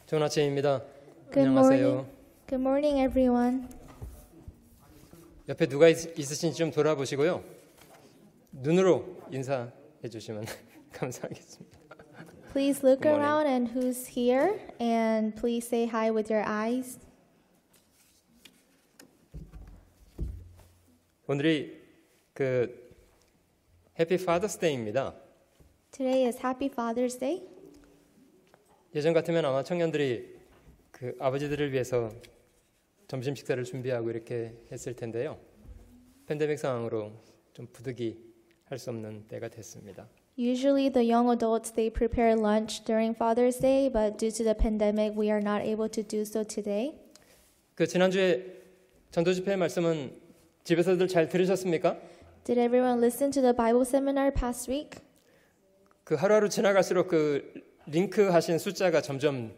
좋은 아침입니다. Good 안녕하세요. morning. Good morning, everyone. 옆에 누가 있으신지 좀 돌아보시고요. 눈으로 인사해 주시면 감사하겠습니다. Please look Good morning. around and who's here, and please say hi with your eyes. 오늘이 해피 파더스 데이입니다. Today is Happy Father's Day. 예전 같으면 아마 청년들이 아버지들을 위해서 점심 식사를 준비하고 이렇게 했을 텐데요. 팬데믹 상황으로 좀 부득이 할 수 없는 때가 됐습니다. Usually the young adults, they prepare lunch during Father's Day, but due to the pandemic, we are not able to do so today. 지난주에 전도 집회 말씀은 집에서들 잘 들으셨습니까? Did everyone listen to the Bible seminar past week? 하루하루 지나갈수록 링크 하신 숫자가 점점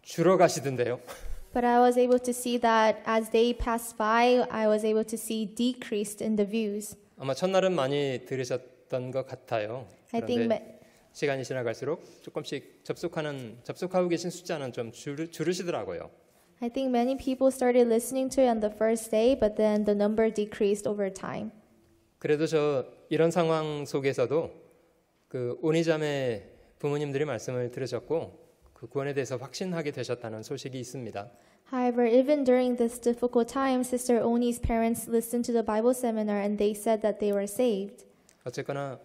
줄어가시던데요. But I was able to see that as day passed by, I was able to see decreased in the views. 아마 첫날은 많이 들으셨던 것 같아요. I think 그런데 시간이 지나갈수록 조금씩 접속하고 계신 숫자는 좀 줄으시더라고요. I think many people started listening to it on the first day, but then the number decreased over time. 그래도 이런 상황 속에서도 오니자매 부모님들이 말씀을 들으셨고 그 구원에 대해서 확신하게 되셨다는 소식이 있습니다. However, even during this difficult time, Sister Oni's parents listened to the Bible seminar and they said that they were saved. 어쨌거나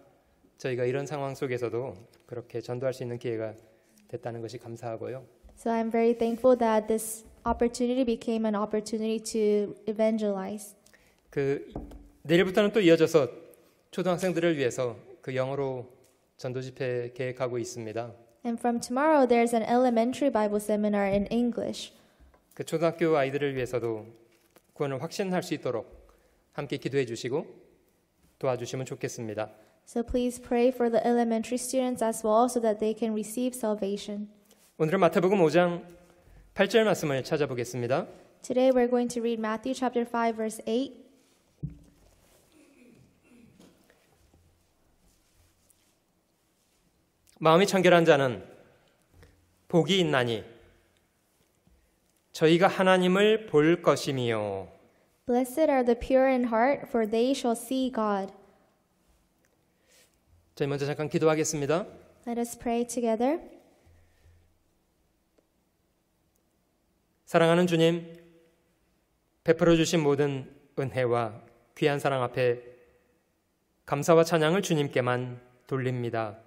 저희가 이런 상황 속에서도 그렇게 전도할 수 있는 기회가 됐다는 것이 감사하고요. So I'm very thankful that this opportunity became an opportunity to evangelize. 내일부터는 또 이어져서 초등학생들을 위해서 영어로 전도 집회 계획하고 있습니다. And from tomorrow, there's an elementary Bible seminar in English. 초등학교 아이들을 위해서도 구원을 확신할 수 있도록 함께 기도해 주시고 도와주시면 좋겠습니다. So please pray for the elementary students as well so that they can receive salvation. 오늘은 마태복음 5장 8절 말씀을 찾아보겠습니다. Today we're going to read Matthew chapter 5 verse 8. 마음이 청결한 자는 복이 있나니 저희가 하나님을 볼 것이미요. Blessed are the pure in heart, for they shall see God. 저희 먼저 잠깐 기도하겠습니다. Let us pray together. 사랑하는 주님, 베풀어 주신 모든 은혜와 귀한 사랑 앞에 감사와 찬양을 주님께만 돌립니다.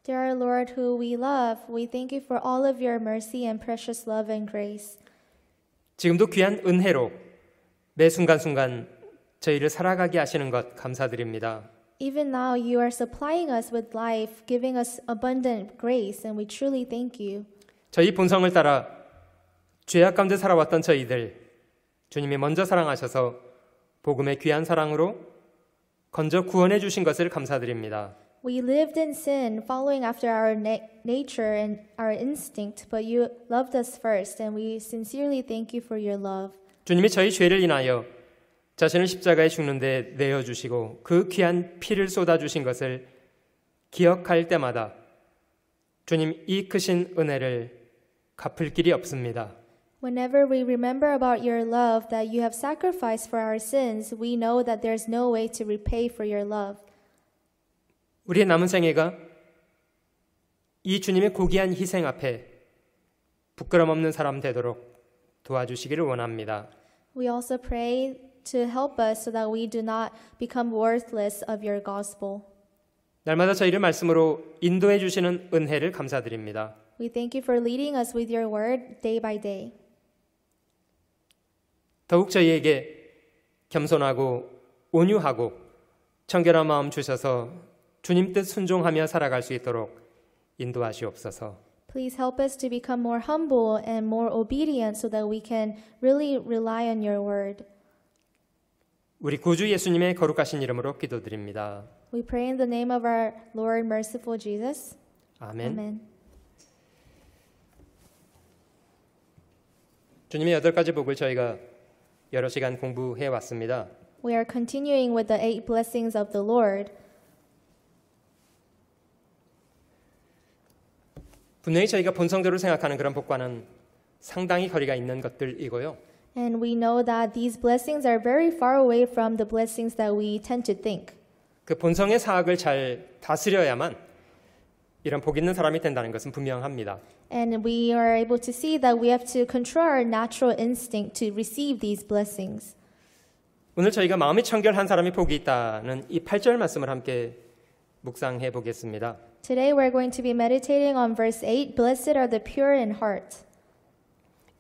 Dear Lord, who we love, we thank you for all of your mercy and precious love and grace. 지금도 귀한 은혜로 매 순간순간 저희를 살아가게 하시는 것 감사드립니다. Even now, you are supplying us with life, giving us abundant grace, and we truly thank you. 저희 본성을 따라 죄악 가운데 살아왔던 저희들, 주님이 먼저 사랑하셔서 복음의 귀한 사랑으로 건져 구원해 주신 것을 감사드립니다. We lived in sin, following after our nature and our instinct, but you loved us first, and we sincerely thank you for your love. 주님이 저희 죄를 인하여 자신을 십자가에 죽는데 내어주시고 그 귀한 피를 쏟아주신 것을 기억할 때마다 주님 이 크신 은혜를 갚을 길이 없습니다. Whenever we remember about your love that you have sacrificed for our sins, we know that there's no way to repay for your love. 우리의 남은 생애가 이 주님의 고귀한 희생 앞에 부끄럼 없는 사람 되도록 도와주시기를 원합니다. We also pray to help us so that we do not become worthless of your gospel. 날마다 저희를 말씀으로 인도해 주시는 은혜를 감사드립니다. We thank you for leading us with your word day by day. 더욱 저희에게 겸손하고 온유하고 청결한 마음 주셔서 주님 뜻 순종하며 살아갈 수 있도록 인도하시옵소서. Please help us to become more humble and more obedient so that we can really rely on your word. 우리 구주 예수님의 거룩하신 이름으로 기도드립니다. We pray in the name of our Lord, merciful Jesus. 아멘. Amen. 주님의 8가지 복을 저희가 여러 시간 공부해 왔습니다. We are continuing with the 8 blessings of the Lord. 분명히 저희가 본성대로 생각하는 그런 복과는 상당히 거리가 있는 것들이고요. And we know that these blessings are very far away from the blessings that we tend to think. 그 본성의 사악을 잘 다스려야만 이런 복 있는 사람이 된다는 것은 분명합니다. And we are able to see that we have to control our natural instinct to receive these blessings. 오늘 저희가 마음이 청결한 사람이 복이 있다는 이 8절 말씀을 함께 묵상해 보겠습니다. Today we're going to be meditating on verse 8, Blessed are the pure in heart.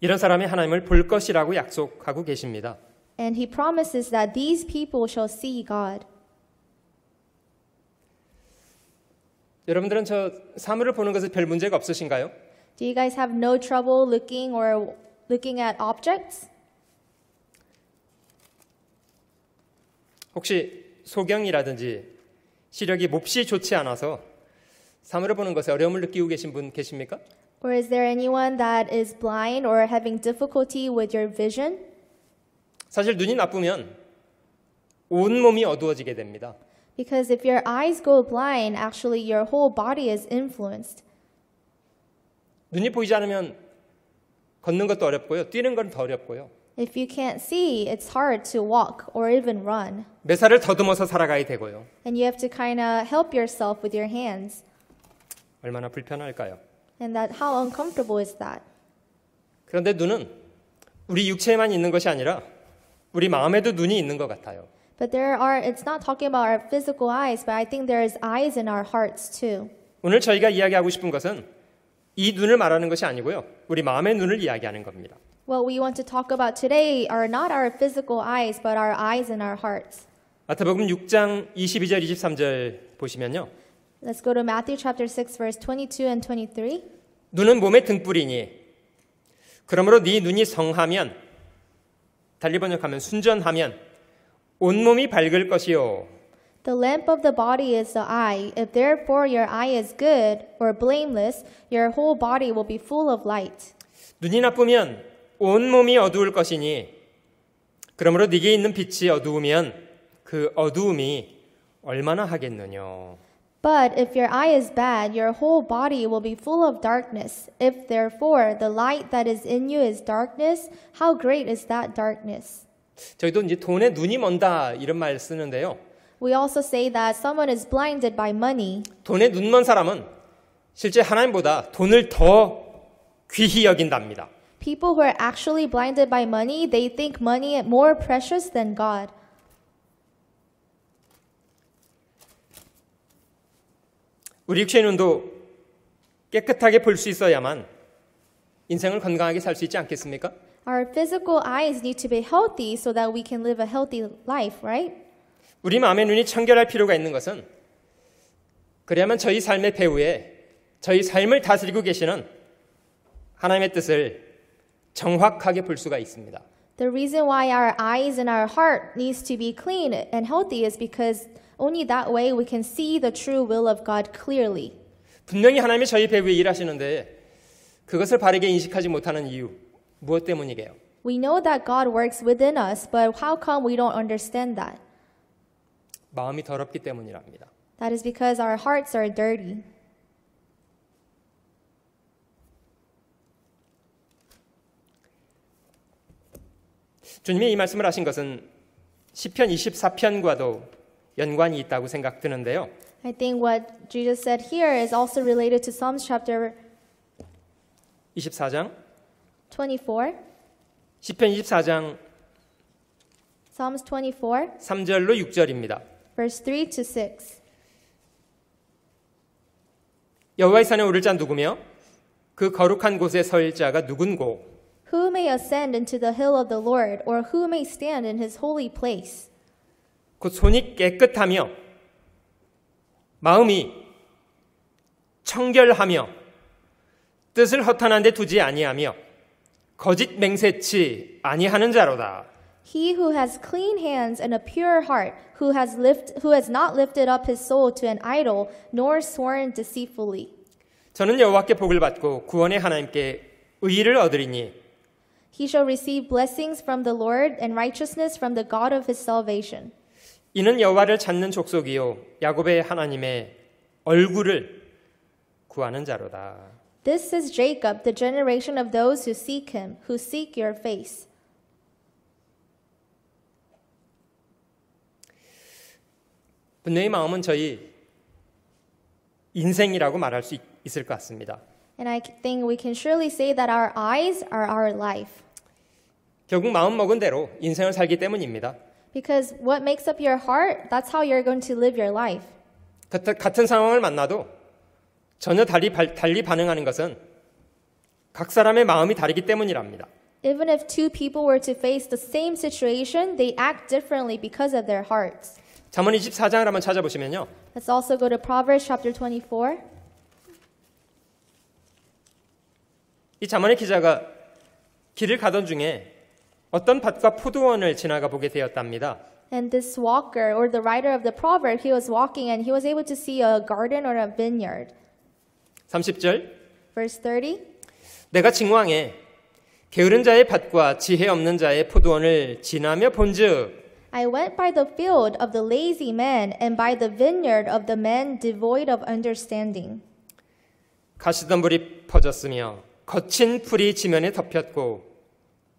이런 사람이 하나님을 볼 것이라고 약속하고 계십니다. And he promises that these people shall see God. 여러분들은 저 사물을 보는 것에 별 문제가 없으신가요? Do you guys have no trouble looking at objects? 혹시 소경이라든지 시력이 몹시 좋지 않아서 사물을 보는 것에 어려움을 느끼고 계신 분 계십니까? Or is there anyone that is blind or having difficulty with your vision? 사실 눈이 나쁘면 온 몸이 어두워지게 됩니다. Because if your eyes go blind, actually your whole body is influenced. 눈이 보이지 않으면 걷는 것도 어렵고요. 뛰는 건 더 어렵고요. If you can't see, it's hard to walk or even run. 매사를 더듬어서 살아가야 되고요. And you have to kind of help yourself with your hands. 얼마나 불편할까요? And that how uncomfortable is that? 그런데 눈은 우리 육체에만 있는 것이 아니라 우리 마음에도 눈이 있는 것 같아요. But it's not talking about our physical eyes, but I think there is eyes in our hearts too. 오늘 저희가 이야기하고 싶은 것은 이 눈을 말하는 것이 아니고요. 우리 마음의 눈을 이야기하는 겁니다. What we want to talk about today are not our physical eyes, but our eyes in our hearts. 마태복음 6장 22절 23절 보시면요. Let's go to Matthew chapter 6 verse 22 and 23. 눈은 몸의 등불이니 그러므로 네 눈이 성하면 달리 번역하면 순전하면 온몸이 밝을 것이요. The lamp of the body is the eye. If therefore your eye is good or blameless, your whole body will be full of light. 눈이 나쁘면 온몸이 어두울 것이니 그러므로 네게 있는 빛이 어두우면 그 어두움이 얼마나 하겠느냐. But if your eye is bad, your whole body will be full of darkness. If therefore the light that is in you is darkness, how great is that darkness? 저희도 이제 돈에 눈이 먼다 이런 말 쓰는데요. We also say that someone is blinded by money. 돈에 눈 먼 사람은 실제 하나님보다 돈을 더 귀히 여긴답니다. People who are actually blinded by money, they think money is more precious than God. 우리 육체의 눈도 깨끗하게 볼 수 있어야만 인생을 건강하게 살 수 있지 않겠습니까? Our physical eyes need to be healthy so that we can live a healthy life, right? 우리 마음의 눈이 청결할 필요가 있는 것은 그래야만 저희 삶의 배후에 저희 삶을 다스리고 계시는 하나님의 뜻을 정확하게 볼 수가 있습니다. The reason why our eyes and our heart needs to be clean and healthy is because only that way we can see the true will of God clearly. 분명히 하나님이 저희 배후에 일하시는데 그것을 바르게 인식하지 못하는 이유 무엇 때문이게요? We know that God works within us, but how come we don't understand that? 마음이 더럽기 때문이랍니다. That is because our hearts are dirty. 주님이 이 말씀을 하신 것은 시편 24편과도 연관이 있다고 생각드는데요. I think what Jesus said here is also related to Psalms chapter 24장 24. 시편 24장 Psalms 24, 3절로 6절입니다. verse 3 to 6. 여호와의 산에 오를 자 누구며 그 거룩한 곳에 설 자가 누군고 Who may ascend into the hill of the Lord, or who may stand in his holy place? 곧 손이 깨끗하며 마음이 청결하며 뜻을 허탄한 데 두지 아니하며 거짓 맹세치 아니하는 자로다. He who has clean hands and a pure heart, who has not lifted up his soul to an idol, nor sworn deceitfully. 저는 여호와께 복을 받고 구원의 하나님께 의를 얻으리니 He shall receive blessings from the Lord and righteousness from the God of his salvation. 이는 여호와를 찾는 족속이요 야곱의 하나님의 얼굴을 구하는 자로다. This is Jacob, the generation of those who seek him, who seek your face. 분명히 마음은 저희 인생이라고 말할 수 있을 것 같습니다. And I think we can surely say that our eyes are our life. 결국 마음 먹은 대로 인생을 살기 때문입니다. Because what makes up your heart, that's how you're going to live your life. 같은 상황을 만나도 전혀 달리 반응하는 것은 각 사람의 마음이 다르기 때문이랍니다. Even if two people were to face the same situation, they act differently because of their hearts. 잠언 24장을 한번 찾아보시면요. Let's also go to Proverbs chapter 24. 이 잠언의 기자가 길을 가던 중에 어떤 밭과 포도원을 지나가 보게 되었답니다. And this walker, or the writer of the proverb, he was walking and he was able to see a garden or a vineyard. 30절 Verse 30. 내가 직왕에 게으른 자의 밭과 지혜 없는 자의 포도원을 지나며 본즉 I went by the field of the lazy man and by the vineyard of the man devoid of understanding. 가시덤불이 퍼졌으며 거친 풀이 지면에 덮였고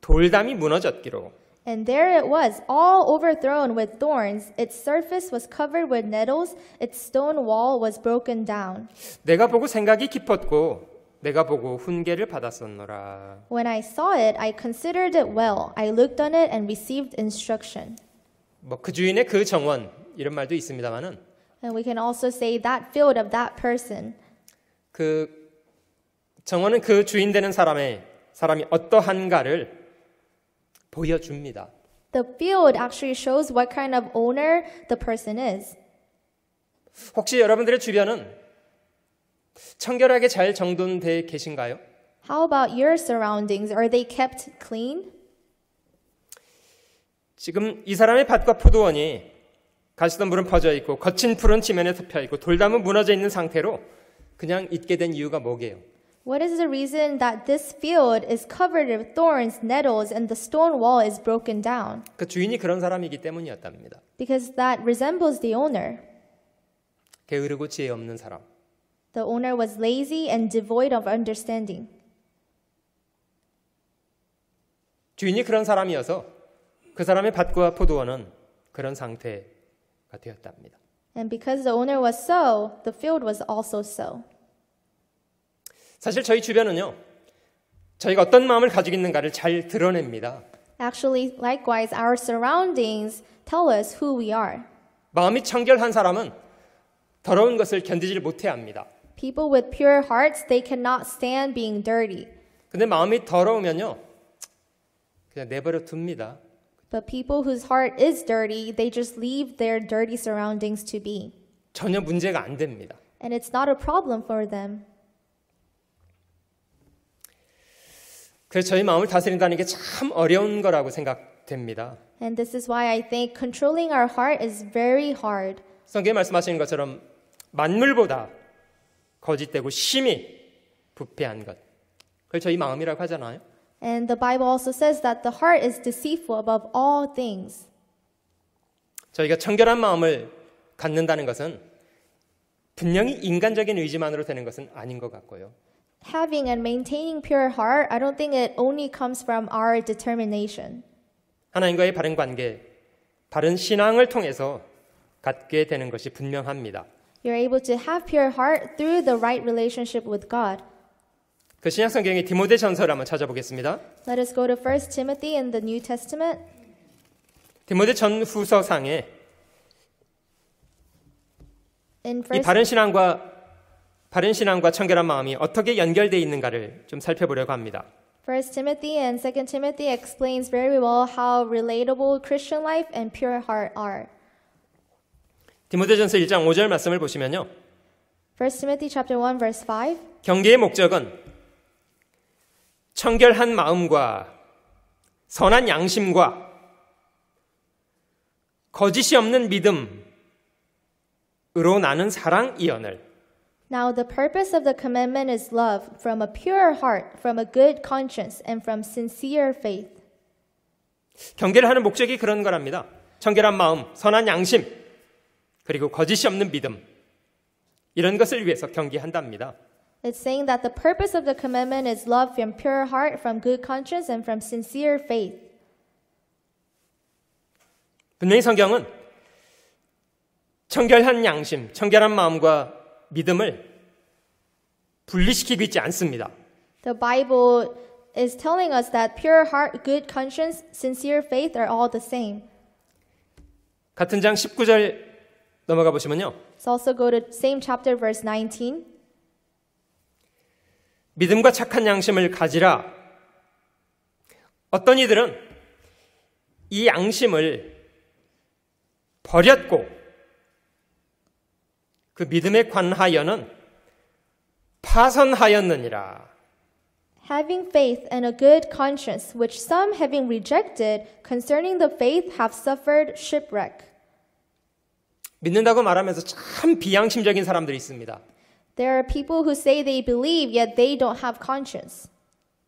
돌담이 무너졌기로 And there it was, all overthrown with thorns. Its surface was covered with nettles. Its stone wall was broken down. 내가 보고 생각이 깊었고 내가 보고 훈계를 받았었노라. When I saw it, I considered it well. I looked on it and received instruction. 그 주인의 그 정원 이런 말도 있습니다만은 And we can also say that field of that person. 그 정원은 그 주인 되는 사람이 어떠한가를 보여줍니다. The field actually shows what kind of owner the person is. 혹시 여러분들의 주변은 청결하게 잘 정돈되어 계신가요? How about your surroundings? Are they kept clean? 지금 이 사람의 밭과 포도원이 가시덤불은 퍼져 있고 거친 풀은 지면에 덮여 있고 돌담은 무너져 있는 상태로 그냥 있게 된 이유가 뭐게요? What is the reason that this field is covered with thorns, nettles, and the stone wall is broken down? 그 주인이 그런 사람이기 때문이었답니다. Because that resembles the owner. 게으르고 지혜 없는 사람. The owner was lazy and devoid of understanding. 주인이 그런 사람이어서 그 사람의 밭과 포도원은 그런 상태가 되었답니다. And because the owner was so, the field was also so. 사실 저희 주변은요, 저희가 어떤 마음을 가지고 있는가를 잘 드러냅니다. Actually, likewise, our surroundings tell us who we are. 마음이 청결한 사람은 더러운 것을 견디질 못해 합니다. People with pure hearts, they cannot stand being dirty. 근데 마음이 더러우면요, 그냥 내버려 둡니다. But people whose heart is dirty, they just leave their dirty surroundings to be. 전혀 문제가 안 됩니다. And it's not a problem for them. 그래서 저희 마음을 다스린다는 게 참 어려운 거라고 생각됩니다. And this is why I think controlling our heart is very hard. 성경에 말씀하시는 것처럼 만물보다 거짓되고 심히 부패한 것. 그걸 저희 마음이라고 하잖아요. And the Bible also says that the heart is deceitful above all things. 저희가 청결한 마음을 갖는다는 것은 분명히 인간적인 의지만으로 되는 것은 아닌 것 같고요. Having and maintaining pure heart, I don't think it only comes from our determination. 하나님과의 바른 관계, 바른 신앙을 통해서 갖게 되는 것이 분명합니다. You're able to have pure heart through the right relationship with God. 그 신약 성경의 디모데 전서를 한번 찾아보겠습니다. Let us go to 1 Timothy in the New Testament. 디모데 전후서상에 In 이 바른 신앙과 청결한 마음이 어떻게 연결되어 있는가를 좀 살펴보려고 합니다. 1 Timothy and 2 Timothy explains very well how relatable Christian life and pure heart are. 디모데전서 1장 5절 말씀을 보시면요. 1 Timothy chapter 1 verse 5. 경계의 목적은 청결한 마음과 선한 양심과 거짓이 없는 믿음으로 나는 사랑이언을 Now the purpose of the commandment is love from a pure heart, from a good conscience, and from sincere faith. 경계를 하는 목적이 그런 거랍니다. 청결한 마음, 선한 양심, 그리고 거짓이 없는 믿음 이런 것을 위해서 경계한답니다. It's saying that the purpose of the commandment is love from pure heart, from good conscience, and from sincere faith. 분명히 성경은 청결한 양심, 청결한 마음과 믿음을 분리시키고 있지 않습니다. The Bible is telling us that pure heart, good conscience, sincere faith are all the same. 같은 장 19절 넘어가 보시면요. Let's also go to same chapter, verse 19. 믿음과 착한 양심을 가지라. 어떤 이들은 이 양심을 버렸고 그 믿음에 관하여는 파선하였느니라. Having faith and a good conscience, which some having rejected, concerning the faith have suffered shipwreck. 믿는다고 말하면서 참 비양심적인 사람들이 있습니다. There are people who say they believe, yet they don't have conscience.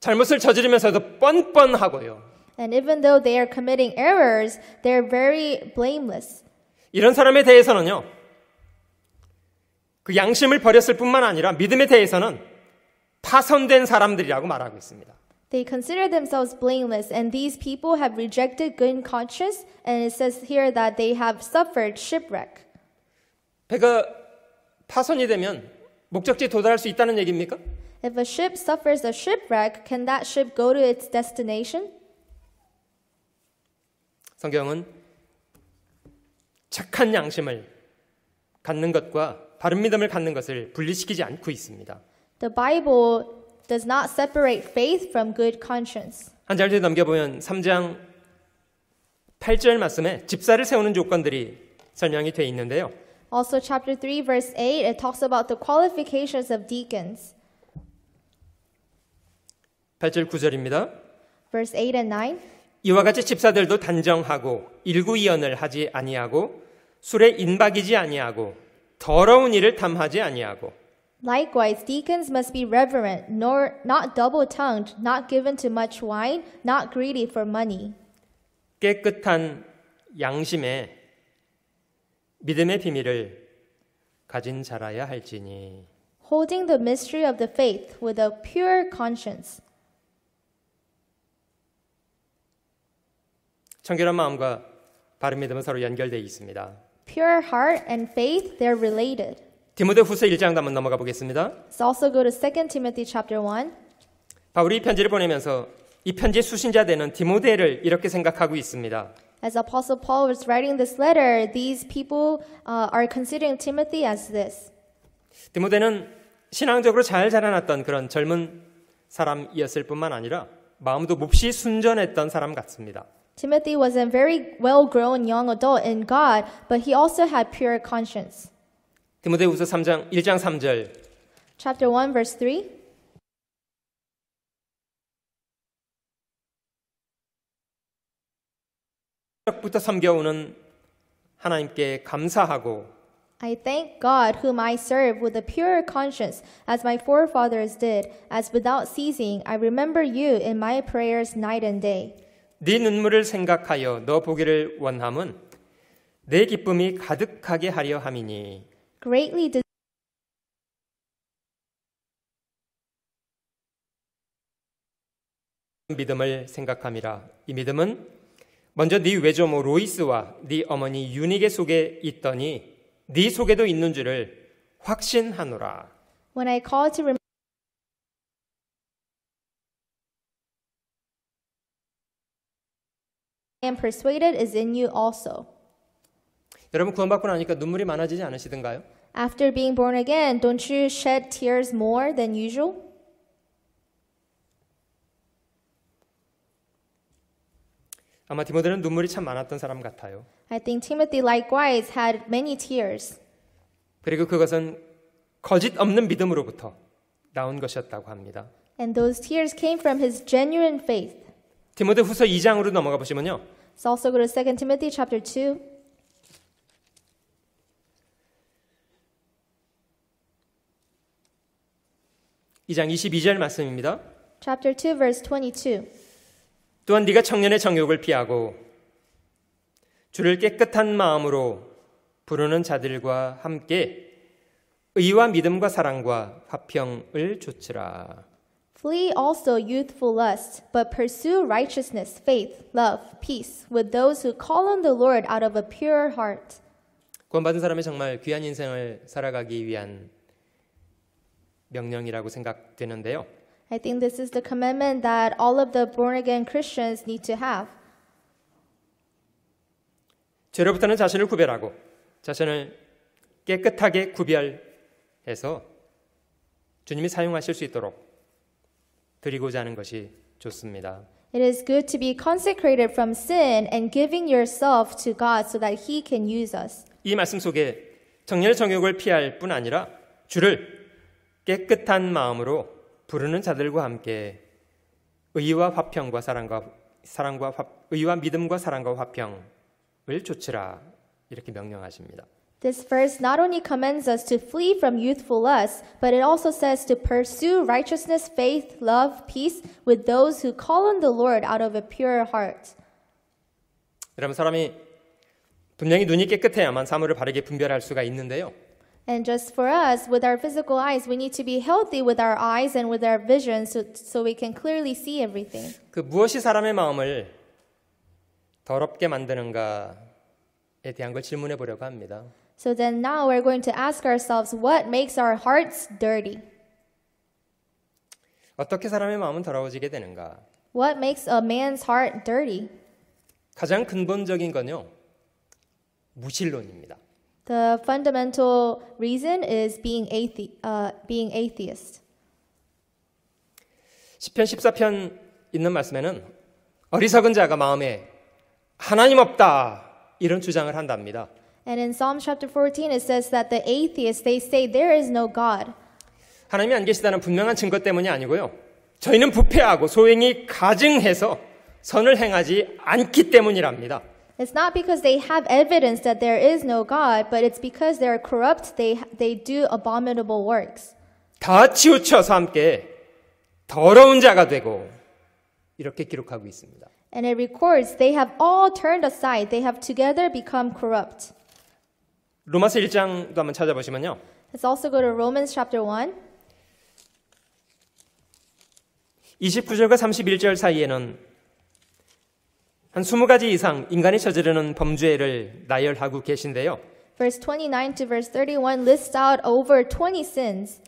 잘못을 저지르면서도 뻔뻔하고요. And even though they are committing errors, they're very blameless. 이런 사람에 대해서는요. 그 양심을 버렸을 뿐만 아니라 믿음에 대해서는 파선된 사람들이라고 말하고 있습니다. They consider themselves blameless, and these people have rejected good conscience, and it says here that they have suffered shipwreck. 배가 파손이 되면 목적지에 도달할 수 있다는 얘기입니까? If a ship suffers a shipwreck, can that ship go to its destination? 성경은 착한 양심을 갖는 것과 바른 믿음을 갖는 것을 분리시키지 않고 있습니다. The Bible does not separate faith from good conscience. 한 절 뒤에 넘겨보면 3장 8절 말씀에 집사를 세우는 조건들이 설명이 되어 있는데요. Also, chapter 3, verse 8, it talks about the qualifications of deacons. 8절 9절입니다. Verse 8 and 9. 이와 같이 집사들도 단정하고 일구이언을 하지 아니하고 술에 인박이지 아니하고 더러운 일을 탐하지 아니하고 Likewise, deacons must be reverent, nor not double-tongued, not given to much wine, not greedy for money. 깨끗한 양심에 믿음의 비밀을 가진 자라야 할지니 Holding the mystery of the faith with a pure conscience. 청결한 마음과 바른 믿음은 서로 연결되어 있습니다. Pure heart and faith, they're related. 디모데후서 1장 한번 넘어가 보겠습니다. Let's also go to 2 Timothy chapter 1. 바울이 이 편지를 보내면서 이 편지의 수신자 되는 디모데를 이렇게 생각하고 있습니다. As Apostle Paul was writing this letter, these people are considering Timothy as this. 디모데는 신앙적으로 잘 자라났던 그런 젊은 사람이었을 뿐만 아니라 마음도 몹시 순전했던 사람 같습니다. Timothy was a very well-grown young adult in God, but he also had pure conscience. 디모데후서 1장 3절 Chapter 1, verse 3. 부터 섬겨오는 하나님께 감사하고 I thank God whom I serve with a pure conscience, as my forefathers did, as without ceasing I remember you in my prayers night and day. 네 눈물을 생각하여 너 보기를 원함은 내 기쁨이 가득하게 하려 함이니 Greatly 믿음을 생각함이라. 이 믿음은 먼저 네 외조모 로이스와 네 어머니 유니게 속에 있더니 네 속에도 있는 줄을 확신하노라. When I call to remember I am persuaded is in you also. 여러분 구원받고 나니까 눈물이 많아지지 않으시던가요? After being born again, don't you shed tears more than usual? 아마 디모데는 눈물이 참 많았던 사람 같아요. I think Timothy likewise had many tears. 그리고 그것은 거짓 없는 믿음으로부터 나온 것이었다고 합니다. And those tears came from his genuine faith. 디모데후서 2장으로 넘어가 보시면요. Let's also go to 2 Timothy chapter 2. 이 장 22절 말씀입니다. Chapter 2 verse 22. 또한 네가 청년의 정욕을 피하고 주를 깨끗한 마음으로 부르는 자들과 함께 의와 믿음과 사랑과 화평을 좇으라. Flee also youthful lust, but pursue righteousness, faith, love, peace with those who call on the Lord out of a pure heart. 구원받은 사람이 정말 귀한 인생을 살아가기 위한 명령이라고 생각되는데요. I think this is the commandment that all of the born-again Christians need to have. 죄로부터는 자신을 구별하고 자신을 깨끗하게 구별해서 주님이 사용하실 수 있도록 드리고자 하는 것이 좋습니다. It is good to be consecrated from sin and giving yourself to God so that He can use us. 이 말씀 속에 정렬 정욕을 피할 뿐 아니라 주를 깨끗한 마음으로 부르는 자들과 함께 의와 화평과 의와 믿음과 사랑과 화평을 좇으라 이렇게 명령하십니다. This verse not only commands us to flee from youthful lust, but it also says to pursue righteousness, faith, love, peace with those who call on the Lord out of a pure heart. 여러분 사람이 분명히 눈이 깨끗해야만 사물을 바르게 분별할 수가 있는데요. And just for us, with our physical eyes, we need to be healthy with our eyes and with our vision so we can clearly see everything. 그 무엇이 사람의 마음을 더럽게 만드는가에 대한 걸 질문해 보려고 합니다. So then now we're going to ask ourselves, what makes our hearts dirty? 어떻게 사람의 마음은 더러워지게 되는가? What makes a man's heart dirty? 가장 근본적인 건요. 무신론입니다. The fundamental reason is being atheist. 시편 14편 있는 말씀에는 어리석은 자가 마음에 하나님 없다 이런 주장을 한답니다. And in Psalm chapter 14 it says that the atheists they say there is no God. 하나님이 안 계시다는 분명한 증거 때문이 아니고요. 저희는 부패하고 소행이 가증해서 선을 행하지 않기 때문이랍니다. It's not because they have evidence that there is no God, but it's because they are corrupt, they do abominable works. 다 치우쳐서 함께 더러운 자가 되고 이렇게 기록하고 있습니다. And it records they have all turned aside, they have together become corrupt. 로마서 1장도 한번 찾아보시면요. Let's also go to Romans chapter 1. 29절과 31절 사이에는 한 20가지 이상 인간이 저지르는 범죄를 나열하고 계신데요. Verse 29 to verse 31 lists out over 20 sins.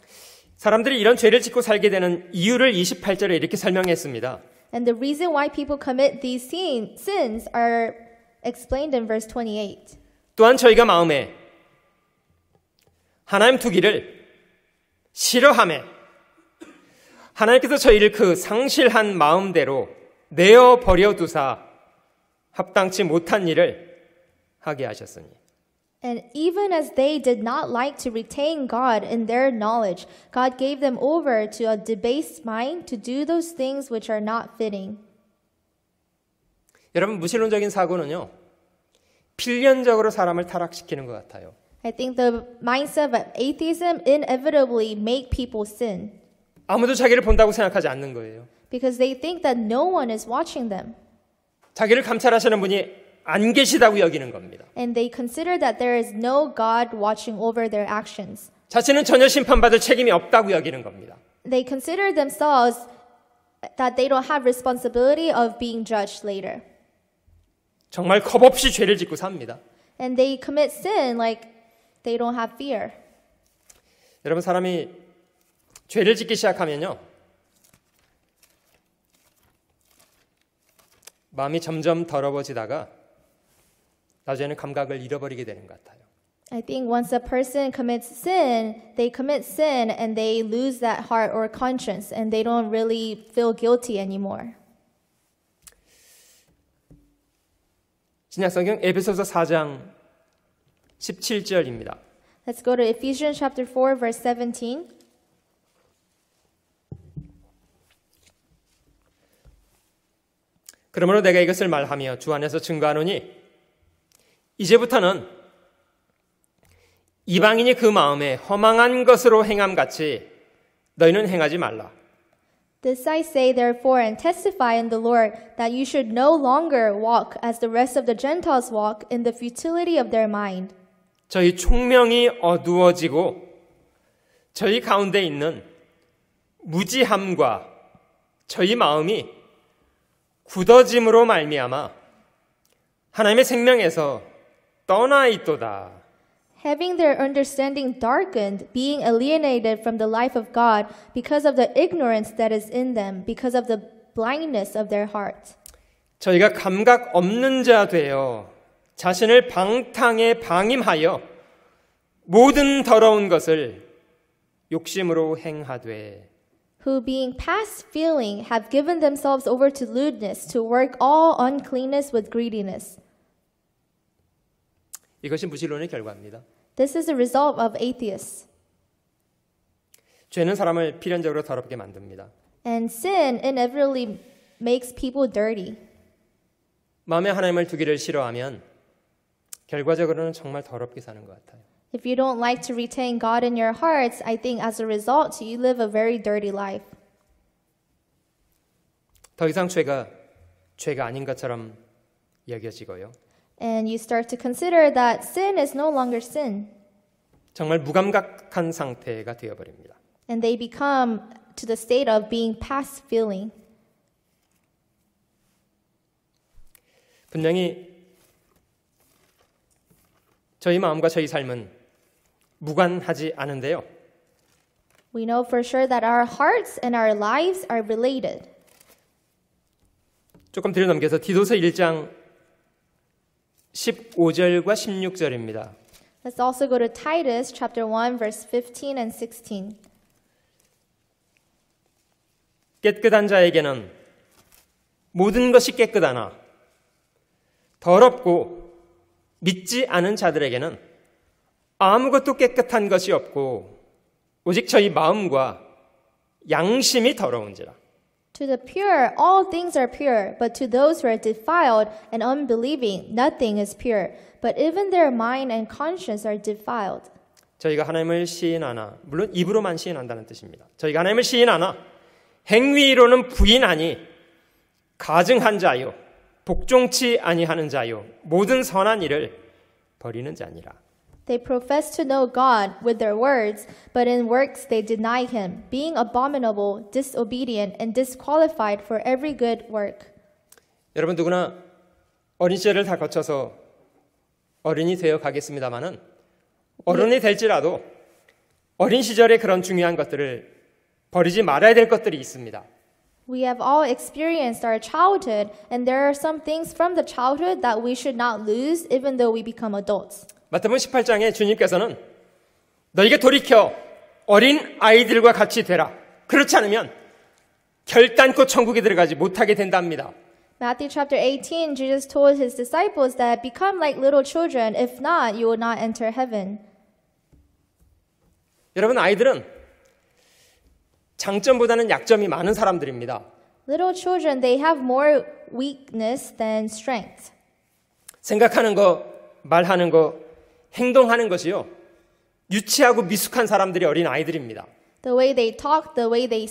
사람들이 이런 죄를 짓고 살게 되는 이유를 28절에 이렇게 설명했습니다. And the reason why people commit these sins are explained in verse 28. 또한 저희가 마음에 하나님 두기를 싫어하며 하나님께서 저희를 그 상실한 마음대로 내어 버려 두사 합당치 못한 일을 하게 하셨으니. And even as they did not like to retain God in their knowledge, God gave them over to a debased mind to do those things which are not fitting. 여러분 무신론적인 사고는요. 필연적으로 사람을 타락시키는 것 같아요. I think the mindset of atheism inevitably make people sin. 아무도 자기를 본다고 생각하지 않는 거예요. Because they think that no one is watching them. 자기를 감찰하시는 분이 안 계시다고 여기는 겁니다. And they consider that there is no God watching over their actions. 자신은 전혀 심판받을 책임이 없다고 여기는 겁니다. They consider themselves that they don't have responsibility of being judged later. 정말 겁없이 죄를 짓고 삽니다. And they commit sin like they don't have fear. 여러분 사람이 죄를 짓기 시작하면요. 마음이 점점 더러워지다가 나중에는 감각을 잃어버리게 되는 것 같아요. I think once a person commits sin, they commit sin and they lose that heart or conscience and they don't really feel guilty anymore. 신약성경 에베소서 4장 17절입니다. Let's go to Ephesians chapter 4 verse 17. 그러므로 내가 이것을 말하며 주 안에서 증거하노니 이제부터는 이방인이 그 마음에 허망한 것으로 행함같이 너희는 행하지 말라. This I say therefore and testify in the Lord that you should no longer walk as the rest of the Gentiles walk in the futility of their mind. 저희 총명이 어두워지고 저희 가운데 있는 무지함과 저희 마음이 굳어짐으로 말미암아 하나님의 생명에서 떠나 있도다. Having their understanding darkened, being alienated from the life of God because of the ignorance that is in them, because of the blindness of their heart. 저희가 감각 없는 자 되어 자신을 방탕에 방임하여 모든 더러운 것을 욕심으로 행하되 Who being past feeling have given themselves over to lewdness, to work all uncleanness with greediness. 이것이 무신론의 결과입니다. This is the result of atheists. 죄는 사람을 필연적으로 더럽게 만듭니다. And sin inevitably makes people dirty. 마음에 하나님을 두기를 싫어하면 결과적으로는 정말 더럽게 사는 것 같아요. If you don't like to retain God in your hearts, I think as a result, you live a very dirty life. 더 이상 죄가 아닌 것처럼 여겨지고요. And you start to consider that sin is no longer sin. 정말 무감각한 상태가 되어버립니다. And they become to the state of being past feeling. 분명히 저희 마음과 저희 삶은 무관하지 않은데요. We know for sure that our hearts and our lives are related. 조금 뒤로 넘겨서 디도서 1장 15절과 16절입니다. Let's also go to Titus chapter 1 verse 15 and 16. 깨끗한 자에게는 모든 것이 깨끗하나 더럽고 믿지 않은 자들에게는 아무것도 깨끗한 것이 없고 오직 저희 마음과 양심이 더러운지라. To the pure, all things are pure, but to those who are defiled and unbelieving, nothing is pure. But even their mind and conscience are defiled. 저희가 하나님을 시인하나, 물론 입으로만 시인한다는 뜻입니다. 저희가 하나님을 시인하나 행위로는 부인하니 가증한 자요, 복종치 아니하는 자요, 모든 선한 일을 버리는 자니라. They profess to know God with their words, but in works they deny him, being abominable, disobedient, and disqualified for every good work. 여러분 누구나 어린 시절을 다 거쳐서 어른이 되어 가겠습니다마는 어른이 될지라도 어린 시절의 그런 중요한 것들을 버리지 말아야 될 것들이 있습니다. We have all experienced our childhood, and there are some things from the childhood that we should not lose even though we become adults. 마태복음 18장에 주님께서는 너희가 돌이켜 어린 아이들과 같이 되라. 그렇지 않으면 결단코 천국에 들어가지 못하게 된답니다. Matthew chapter 18, Jesus told his disciples that become like little children. If not, you will not enter heaven. 여러분 아이들은 장점보다는 약점이 많은 사람들입니다. Little children, they have more weakness than strength. 생각하는 거, 말하는 거, 행동하는 것이요. 유치하고 미숙한 사람들이 어린 아이들입니다. The way they talk, the way they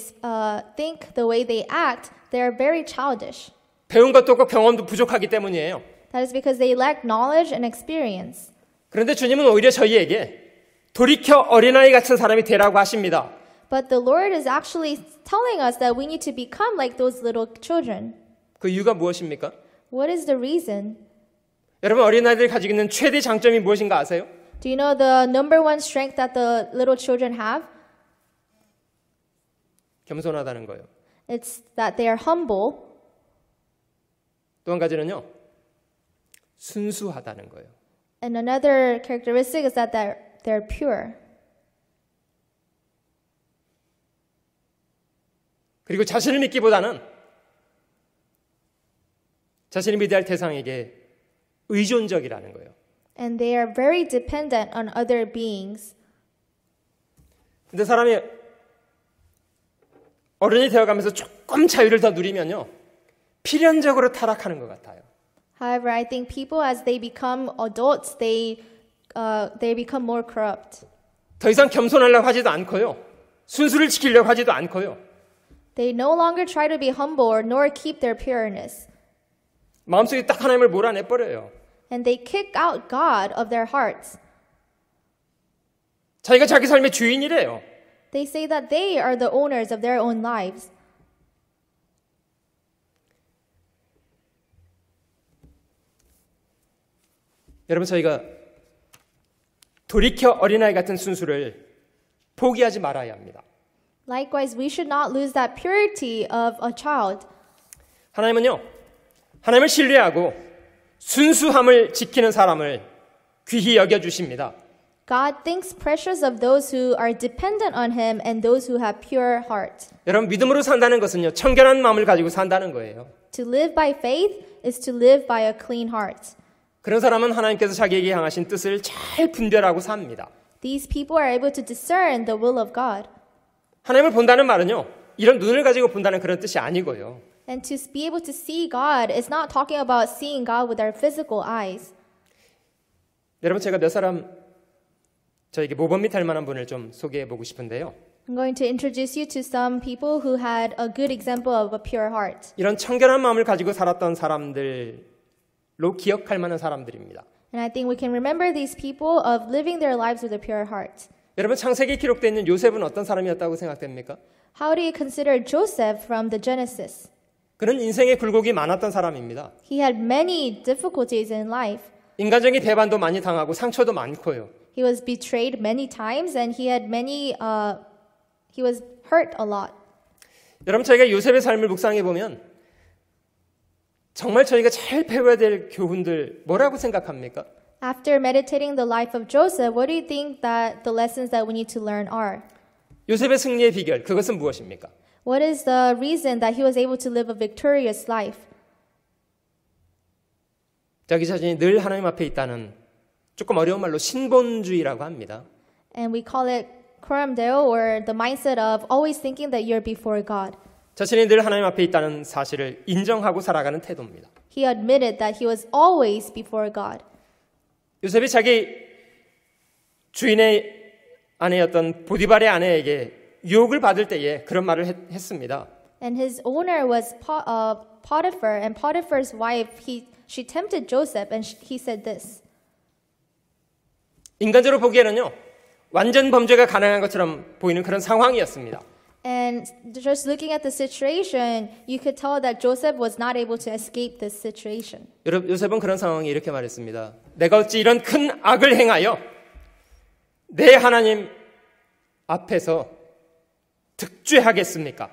think, the way they act, they are very childish. 배운 것도 없고 경험도 부족하기 때문이에요. That is because they lack knowledge and experience. 그런데 주님은 오히려 저희에게 돌이켜 어린아이 같은 사람이 되라고 하십니다. But the Lord is actually telling us that we need to become like those little children. 그 이유가 무엇입니까? What is the reason? 여러분 어린아이들이 가지고 있는 최대 장점이 무엇인가 아세요? Do you know the number one strength that the little children have? 겸손하다는 거예요. It's that they are humble. 또 한 가지는요. 순수하다는 거예요. And another characteristic is that they're pure. 그리고 자신을 믿기보다는 자신이 믿어야 할 대상에게 의존적이라는 거예요. And they are very dependent on other beings. 근데 사람이 어른이 되어가면서 조금 자유를 더 누리면요. 필연적으로 타락하는 것 같아요. However, I think people as they become adults, they become more corrupt. 더 이상 겸손하려고 하지도 않고요. 순수를 지키려고 하지도 않고요. They no longer try to be humble or nor keep their pureness. 마음속에 딱 하나님을 몰아내버려요. And they kick out God of their hearts. 자기가 자기 삶의 주인이래요. They say that they are the owners of their own lives. 여러분, 저희가 돌이켜 어린아이 같은 순수를 포기하지 말아야 합니다. Likewise, we should not lose that purity of a child. 하나님은요, 하나님을 신뢰하고 순수함을 지키는 사람을 귀히 여겨주십니다. God thinks precious of those who are dependent on Him and those who have pure heart. 여러분, 믿음으로 산다는 것은요, 청결한 마음을 가지고 산다는 거예요. To live by faith is to live by a clean heart. 그런 사람은 하나님께서 자기에게 향하신 뜻을 잘 분별하고 삽니다. These people are able to discern the will of God. 하나님을 본다는 말은요, 이런 눈을 가지고 본다는 그런 뜻이 아니고요. And to be able to see God is not talking about seeing God with our physical eyes. 여러분, 제가 몇 사람 저에게 모범이 될 만한 분을 좀 소개해 보고 싶은데요. I'm going to introduce you to some people who had a good example of a pure heart. 이런 청결한 마음을 가지고 살았던 사람들로 기억할 만한 사람들입니다. And I think we can remember these people of living their lives with a pure heart. 여러분, 창세기에 기록되어 있는 요셉은 어떤 사람이었다고 생각됩니까? How do you consider Joseph from the Genesis? 그는 인생의 굴곡이 많았던 사람입니다. He had many difficulties in life. 인간적인 배반도 많이 당하고 상처도 많고요. He was betrayed many times and he was hurt a lot. 여러분, 저희가 요셉의 삶을 묵상해 보면 정말 저희가 잘 배워야 될 교훈들 뭐라고 생각합니까? After meditating the life of Joseph, what do you think that the lessons that we need to learn are? 요셉의 승리의 비결, 그것은 무엇입니까? What is the reason that he was able to live a victorious life? 자기 자신이 늘 하나님 앞에 있다는 조금 어려운 말로 신본주의라고 합니다. And we call it Kuramdeo, or the mindset of always thinking that you're before God. 자신이 늘 하나님 앞에 있다는 사실을 인정하고 살아가는 태도입니다. He admitted that he was always before God. 요셉이 자기 주인의 아내였던 보디발의 아내에게 유혹을 받을 때에 그런 말을 했습니다. And his owner was Potiphar, and Potiphar's wife, she tempted Joseph, and he said this. 인간적으로 보기에는요, 완전 범죄가 가능한 것처럼 보이는 그런 상황이었습니다. And just looking at the situation, you could tell that Joseph was not able to escape this situation. 요셉은 그런 상황에 이렇게 말했습니다. 내가 어찌 이런 큰 악을 행하여 내 하나님 앞에서 득죄하겠습니까?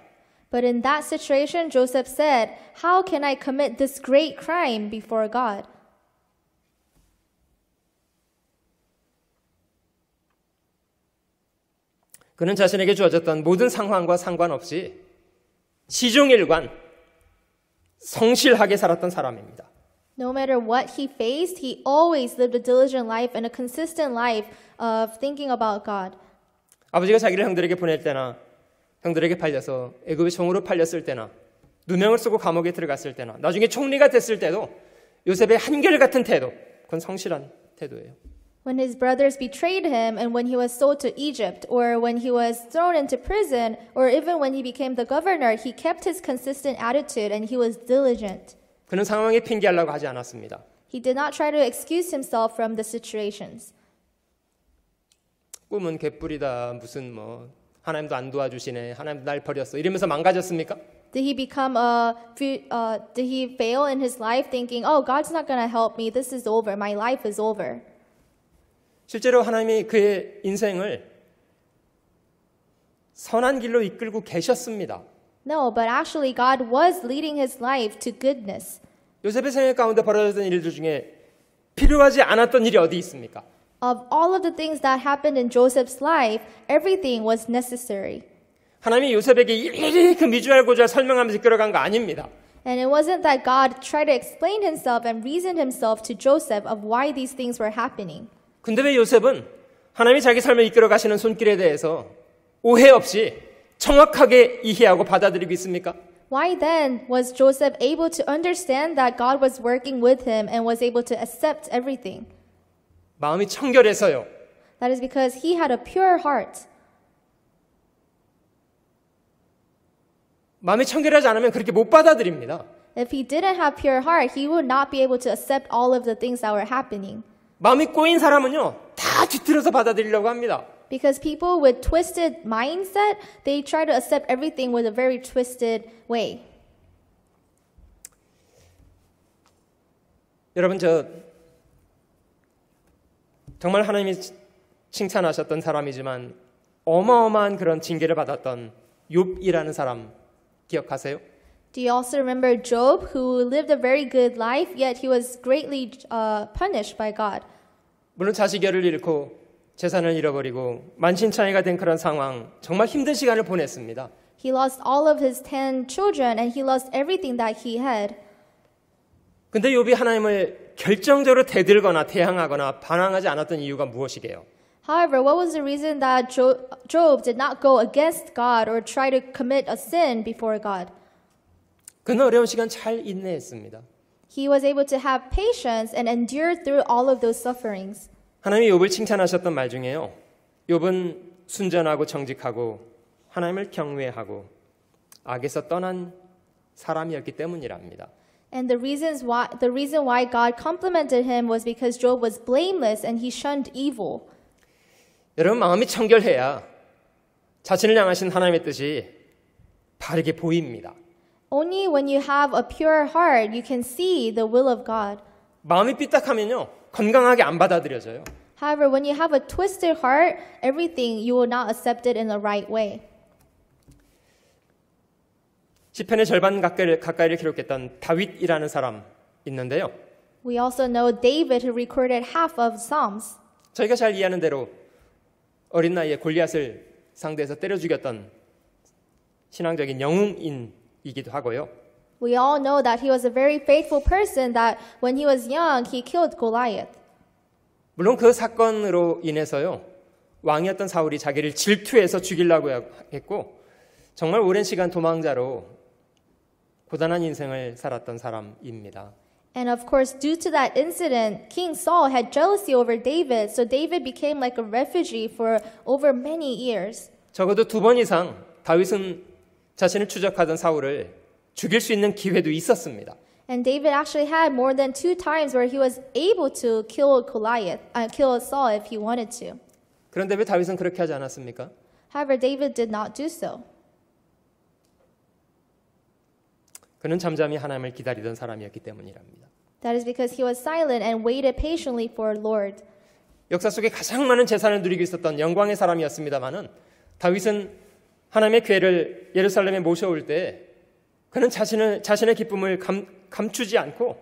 But in that situation, Joseph said, "How can I commit this great crime before God?" 그는 자신에게 주어졌던 모든 상황과 상관없이 시종일관 성실하게 살았던 사람입니다. No matter what he faced, he always lived a diligent life and a consistent life of thinking about God. 아버지가 자기를 형들에게 보낼 때나 형들에게 팔려서 애굽의 종으로 팔렸을 때나 누명을 쓰고 감옥에 들어갔을 때나 나중에 총리가 됐을 때도 요셉의 한결같은 태도, 그건 성실한 태도예요. When his brothers betrayed him and when he was sold to Egypt or when he was thrown into prison or even when he became the governor, he kept his consistent attitude and he was diligent. 그는 상황에 핑계하려고 하지 않았습니다. He did not try to excuse himself from the situations. 꿈은 개뿔이다. 무슨 뭐 하나님도 안 도와주시네. 하나님도 날 버렸어. 이러면서 망가졌습니까? Did he fail in his life thinking, "Oh, God's not going to help me. This is over. My life is over." 실제로 하나님이 그의 인생을 선한 길로 이끌고 계셨습니다. No, but actually God was leading his life to goodness. 요셉의 생애 가운데 벌어졌던 일들 중에 필요하지 않았던 일이 어디 있습니까? Of all of the things that happened in Joseph's life, everything was necessary. 하나님이 요셉에게 일일이 그 미주알고주알 설명하면서 이끌어간 거 아닙니다. And it wasn't that God tried to explain himself and reason himself to Joseph of why these things were happening. 근데 왜 요셉은 하나님이 자기 삶을 이끌어 가시는 손길에 대해서 오해 없이 정확하게 이해하고 받아들이고 있습니까? Why then was Joseph able to understand that God was working with him and was able to accept everything? 마음이 청결해서요. That is because he had a pure heart. 마음이 청결하지 않으면 그렇게 못 받아들입니다. If he didn't have pure heart, he would not be able to accept all of the things that were happening. 마음이 꼬인 사람은요, 다 뒤틀어서 받아들이려고 합니다. Because people with twisted mindset, they try to accept everything with a very twisted way. 여러분 정말 하나님이 칭찬하셨던 사람이지만 어마어마한 그런 징계를 받았던 욥이라는 사람 기억하세요? Do you also remember Job, who lived a very good life, yet he was greatly punished by God? 물론 자식열을 잃고 재산을 잃어버리고 만신창이가 된 그런 상황, 정말 힘든 시간을 보냈습니다. He lost all of his 10 children and he lost everything that he had. 근데 욥이 하나님을 결정적으로 대들거나 대항하거나 반항하지 않았던 이유가 무엇이게요? However, what was the reason that Job did not go against God or try to commit a sin before God? 그는 어려운 시간 잘 인내했습니다. He was able to have patience and endure through all of those sufferings. 하나님이 욥을 칭찬하셨던 말 중에요. 욥은 순전하고 정직하고 하나님을 경외하고 악에서 떠난 사람이었기 때문이랍니다. And the reason why God complimented him was because Job was blameless and he shunned evil. 여러분 마음이 청결해야 자신을 향하신 하나님의 뜻이 바르게 보입니다. Only when you have a pure heart you can see the will of God. 마음이 삐딱하면요 건강하게 안 받아들여져요. However, when you have a twisted heart, everything you will not accept it in the right way. 시편의 절반 가까이를 기록했던 다윗이라는 사람 있는데요. We also know David, who recorded half of Psalms. 저희가 잘 이해하는 대로 어린 나이에 골리앗을 상대해서 때려 죽였던 신앙적인 영웅이기도 하고요. We all know that he was a very faithful person, that when he was young, he killed Goliath. 물론 그 사건으로 인해서요. 왕이었던 사울이 자기를 질투해서 죽이려고 했고 정말 오랜 시간 도망자로 고단한 인생을 살았던 사람입니다. And of course, due to that incident, King Saul had jealousy over David, so David became like a refugee for over many years. 적어도 2번 이상 다윗은 자신을 추적하던 사울을 죽일 수 있는 기회도 있었습니다. And David actually had more than 2 times where he was able to kill Saul if he wanted to. 그런데 왜 다윗은 그렇게 하지 않았습니까? However, David did not do so. 그는 잠잠히 하나님을 기다리던 사람이었기 때문이랍니다. That is because he was silent and waited patiently for Lord. 역사 속에 가장 많은 재산을 누리고 있었던 영광의 사람이었습니다마는 다윗은 하나님의 궤를 예루살렘에 모셔올 때 그는 자신의 기쁨을 감추지 않고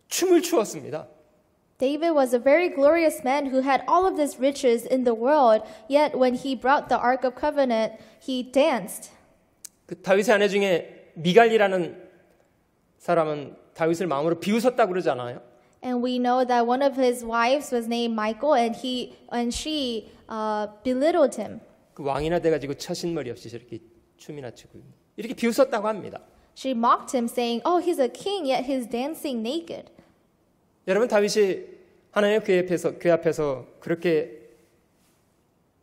춤을 추었습니다. David was a very glorious man who had all of these riches in the world, yet when he brought the Ark of Covenant, he danced. 그 다윗의 아내 중에 미갈이라는 사람은 다윗을 마음으로 비웃었다고 그러잖아요. And we know that one of his wives was named Michal, and she belittled him. 그 왕이나 돼가지고 처신머리 없이 저렇게 춤이나 추고 이렇게 비웃었다고 합니다. She mocked him, saying, "Oh, he's a king, yet he's dancing naked." 여러분 다윗이 하나님의 궤 앞에서 그렇게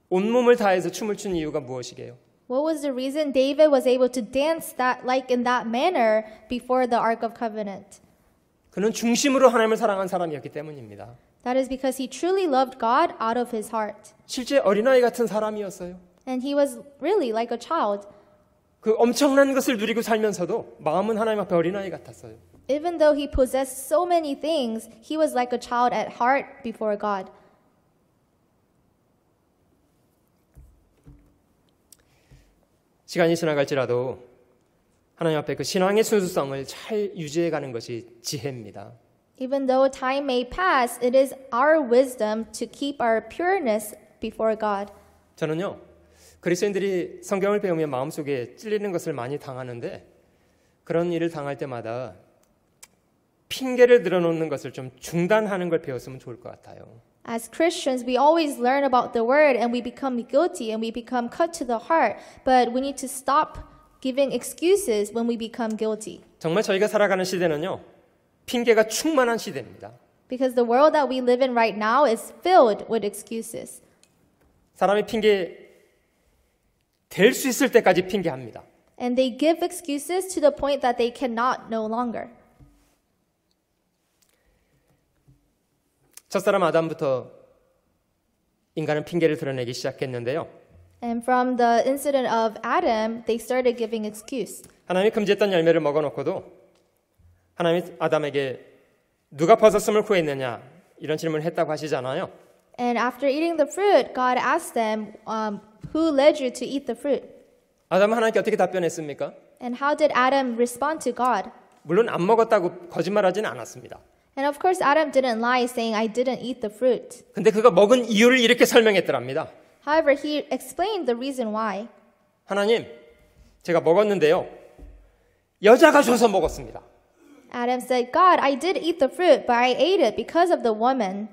온몸을 다해서 춤을 추는 이유가 무엇이게요? What was the reason David was able to dance in that manner before the Ark of Covenant? 그는 중심으로 하나님을 사랑한 사람이었기 때문입니다. That is because he truly loved God out of his heart. 실제 어린아이 같은 사람이었어요. And he was really like a child. 그 엄청난 것을 누리고 살면서도 마음은 하나님 앞에 어린아이 같았어요. Even though he possessed so many things, he was like a child at heart before God. 시간이 지나갈지라도 하나님 앞에 그 신앙의 순수성을 잘 유지해가는 것이 지혜입니다. Even though time may pass, it is our wisdom to keep our pureness before God. 저는요, 그리스도인들이 성경을 배우면 마음속에 찔리는 것을 많이 당하는데 그런 일을 당할 때마다 핑계를 들어놓는 것을 좀 중단하는 걸 배웠으면 좋을 것 같아요. As Christians, we always learn about the word and we become guilty and we become cut to the heart. But we need to stop giving excuses when we become guilty. 정말 저희가 살아가는 시대는요, 핑계가 충만한 시대입니다. Because the world that we live in right now is filled with excuses. 사람이 핑계 될 수 있을 때까지 핑계합니다. And they give excuses to the point that they cannot no longer. 첫사람 아담부터 인간은 핑계를 드러내기 시작했는데요. And from the incident of Adam, they started giving excuse. 하나님이 금지했던 열매를 먹어놓고도 하나님이 아담에게 누가 벗었음을 구했느냐 이런 질문을 했다고 하시잖아요. And after eating the fruit, God asked them, who led you to eat the fruit? 아담은 하나님께 어떻게 답변했습니까? And how did Adam respond to God? 물론 안 먹었다고 거짓말하지는 않았습니다. And of course, Adam didn't lie, saying, I didn't eat the fruit. 근데 그가 먹은 이유를 이렇게 설명했더랍니다. However, he explained the reason why. 하나님, 제가 먹었는데요. 여자가 줘서 먹었습니다. Adam said, God, I did eat the fruit, but I ate it because of the woman.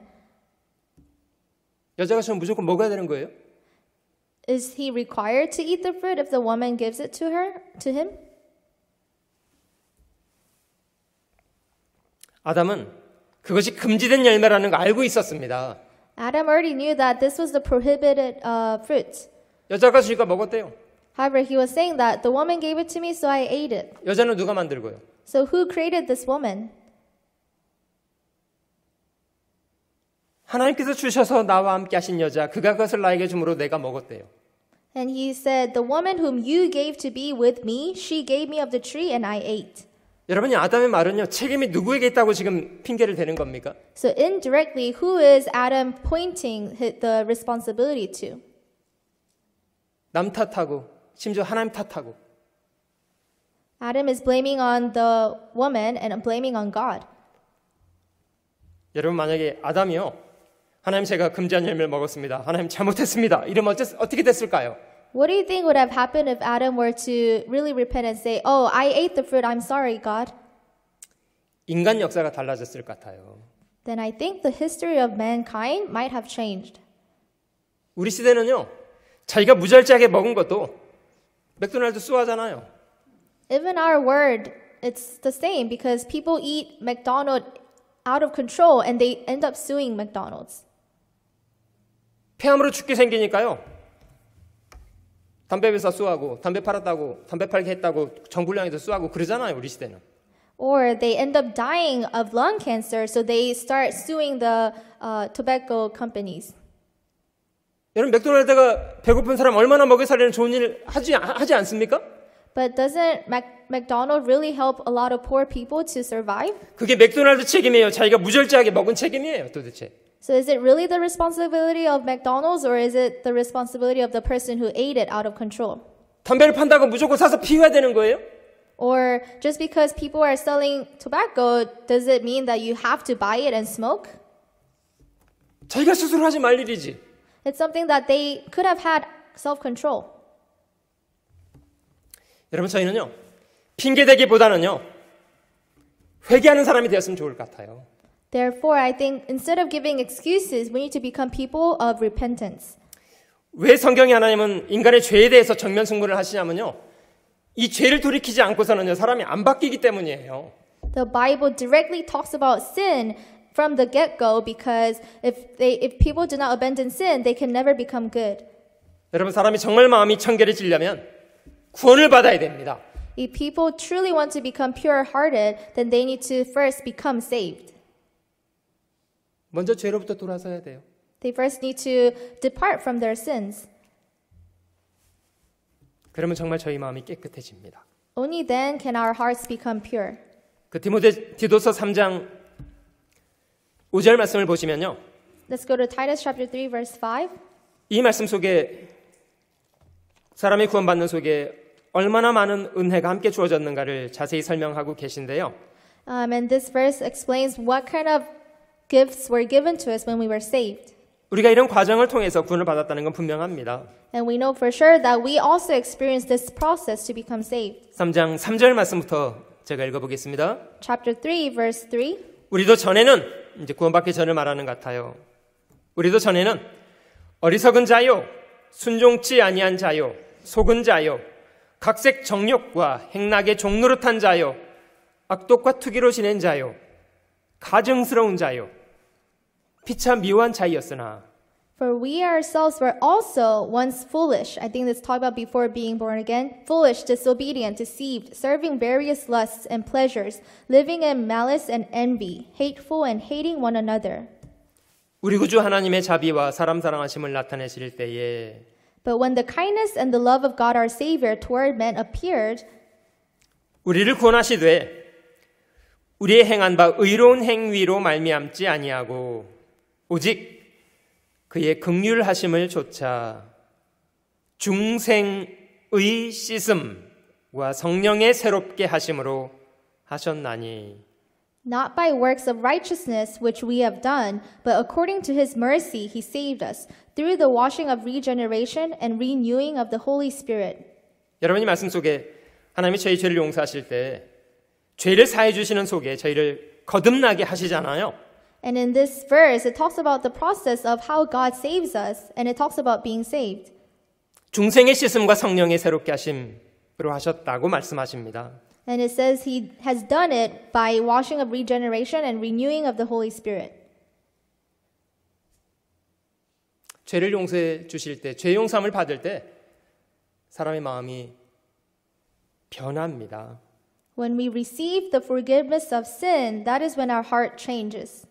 여자가 주면 무조건 먹어야 되는 거예요? Is he required to eat the fruit if the woman gives it to him? 아담은 그것이 금지된 열매라는 거 알고 있었습니다. Adam already knew that this was the prohibited fruit. 여자가 주니까 먹었대요. However, he was saying that the woman gave it to me, so I ate it. 여자는 누가 만들고요? So who created this woman? 하나님께서 주셔서 나와 함께 하신 여자, 그가 그것을 나에게 주므로 내가 먹었대요. And he said, the woman whom you gave to be with me, she gave me of the tree and I ate. 여러분이 아담의 말은요, 책임이 누구에게 있다고 지금 핑계를 대는 겁니까? So indirectly, who is Adam pointing the responsibility to? 남 탓하고 심지어 하나님 탓하고. Adam is blaming on the woman and blaming on God. 여러분 만약에 아담이요, 하나님 제가 금지한 열매를 먹었습니다. 하나님 잘못했습니다. 이러면 어떻게 됐을까요? What do you think would have happened if Adam were to really repent and say, oh, I ate the fruit, I'm sorry, God? 인간 역사가 달라졌을 것 같아요. Then I think the history of mankind might have changed. 우리 시대는요, 자기가 무절제하게 먹은 것도 맥도날드 수하잖아요. Even our word, it's the same because people eat McDonald's out of control and they end up suing McDonald's. 폐암으로 죽게 생기니까요. 담배 회사 수하고 담배 팔았다고 담배 팔게 했다고 정불량에서 수하고 그러잖아요. 우리 시대는. Or they end up dying of lung cancer, so they start suing the tobacco companies. 여러분 맥도날드가 배고픈 사람 얼마나 먹여 살리는 좋은 일 하지 않습니까? But doesn't McDonald's really help a lot of poor people to survive? 그게 맥도날드 책임이에요. 자기가 무절제하게 먹은 책임이에요. 도대체. So is it really the responsibility of McDonald's or is it the responsibility of the person who ate it out of control? 담배를 판다고 무조건 사서 피워야 되는 거예요? Or just because people are selling tobacco, does it mean that you have to buy it and smoke? 자기가 스스로 하지 말 일이지. It's something that they could have had self-control. 여러분 저희는요. 핑계대기보다는요. 회개하는 사람이 되었으면 좋을 것 같아요. Therefore, I think instead of giving excuses, we need to become people of repentance. 왜 성경이 하나님은 인간의 죄에 대해서 정면 승부를 하시냐면요. 이 죄를 돌이키지 않고서는요. 사람이 안 바뀌기 때문이에요. The Bible directly talks about sin from the get-go because if people do not abandon sin, they can never become good. 여러분 사람이 정말 마음이 청결해지려면 구원을 받아야 됩니다. If people truly want to become pure-hearted, then they need to first become saved. 먼저 죄로부터 돌아서야 돼요. They first need to depart from their sins. 그러면 정말 저희 마음이 깨끗해집니다. Only then can our hearts become pure. 그 디도서 3장 5절 말씀을 보시면요. Let's go to Titus chapter 3 verse 5. 이 말씀 속에 사람이 구원받는 속에 얼마나 많은 은혜가 함께 주어졌는가를 자세히 설명하고 계신데요. And this verse explains what kind of gifts were given to us when we were saved. 우리가 이런 과정을 통해서 구원을 받았다는 건 분명합니다. And we know for sure that we also experienced this process to become saved. 3장 3절 말씀부터 제가 읽어보겠습니다. Chapter 3 verse 3. 우리도 전에는 이제 구원받기 전을 말하는 것 같아요. 우리도 전에는 어리석은 자요, 순종치 아니한 자요, 속은 자요, 각색 정욕과 행락의 종노릇한 자요, 악독과 투기로 지낸 자요, 가증스러운 자요, 피차 미워한 자이었으나 For we ourselves were also once foolish. I think this talked about before being born again. Foolish, disobedient, deceived, serving various lusts and pleasures, living in malice and envy, hateful and hating one another. 우리 구주 하나님의 자비와 사람 사랑하심을 나타내실 때에 But when the kindness and the love of God our Savior toward men appeared, 우리를 구원하시되 우리의 행한 바 의로운 행위로 말미암지 아니하고 오직 그의 긍휼하심을 조차 중생의 씻음과 성령의 새롭게 하심으로 하셨나니 not by works of righteousness which we have done, but according to his mercy he saved us, through the washing of regeneration and renewing of the Holy Spirit. 여러분이 말씀 속에 하나님이 저희 죄를 용서하실 때 죄를 사해 주시는 속에 저희를 거듭나게 하시잖아요. And in this verse, it talks about the process of how God saves us, and it talks about being saved. 중생의 씻음과 성령의 새롭게 하심으로 하셨다고 말씀하십니다. And it says he has done it by washing of regeneration and renewing of the Holy Spirit. 죄를 용서해 주실 때, 죄 용서함을 받을 때 사람의 마음이 변합니다. When we receive the forgiveness of sin, that is when our heart changes.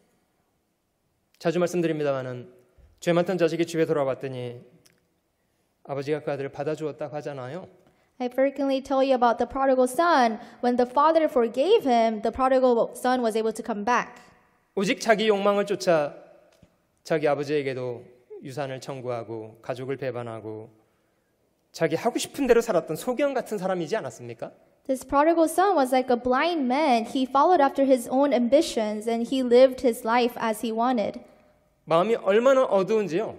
자주 말씀드립니다마는 죄 많던 자식이 집에 돌아왔더니 아버지가 그 아들을 받아주었다고 하잖아요. I frequently tell you about the prodigal son. When the father forgave him, the prodigal son was able to come back. 오직 자기 욕망을 쫓아 자기 아버지에게도 유산을 청구하고 가족을 배반하고 자기 하고 싶은 대로 살았던 소경 같은 사람이지 않았습니까? This prodigal son was like a blind man. He followed after his own ambitions and he lived his life as he wanted. 마음이 얼마나 어두운지요.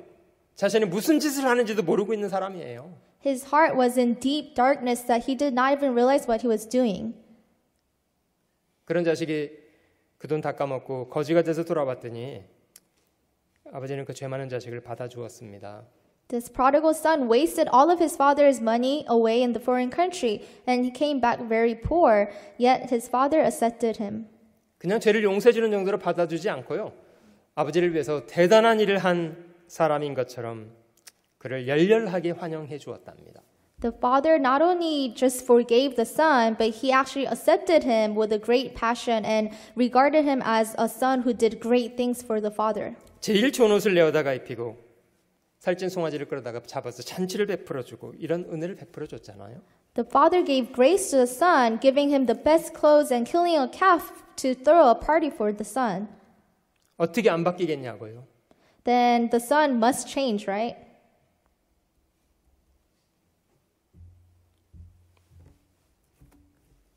자신이 무슨 짓을 하는지도 모르고 있는 사람이에요. His heart was in deep darkness that he did not even realize what he was doing. 그런 자식이 그 돈 다 까먹고 거지가 돼서 돌아왔더니 아버지는 그 죄 많은 자식을 받아주었습니다. This prodigal son wasted all of his father's money away in the foreign country, and he came back very poor, yet his father accepted him. 그냥 죄를 용서해 주는 정도로 받아주지 않고요. 아버지를 위해서 대단한 일을 한 사람인 것처럼 그를 열렬하게 환영해 주었답니다. The father not only just forgave the son, but he actually accepted him with a great passion and regarded him as a son who did great things for the father. 제일 좋은 옷을 내어다가 입히고 살찐 송아지를 끌어다가 잡아서 잔치를 베풀어주고 이런 은혜를 베풀어줬잖아요. The father gave grace to the son, giving him the best clothes and killing a calf to throw a party for the son. 어떻게 안 바뀌겠냐고요. Then the son must change, right?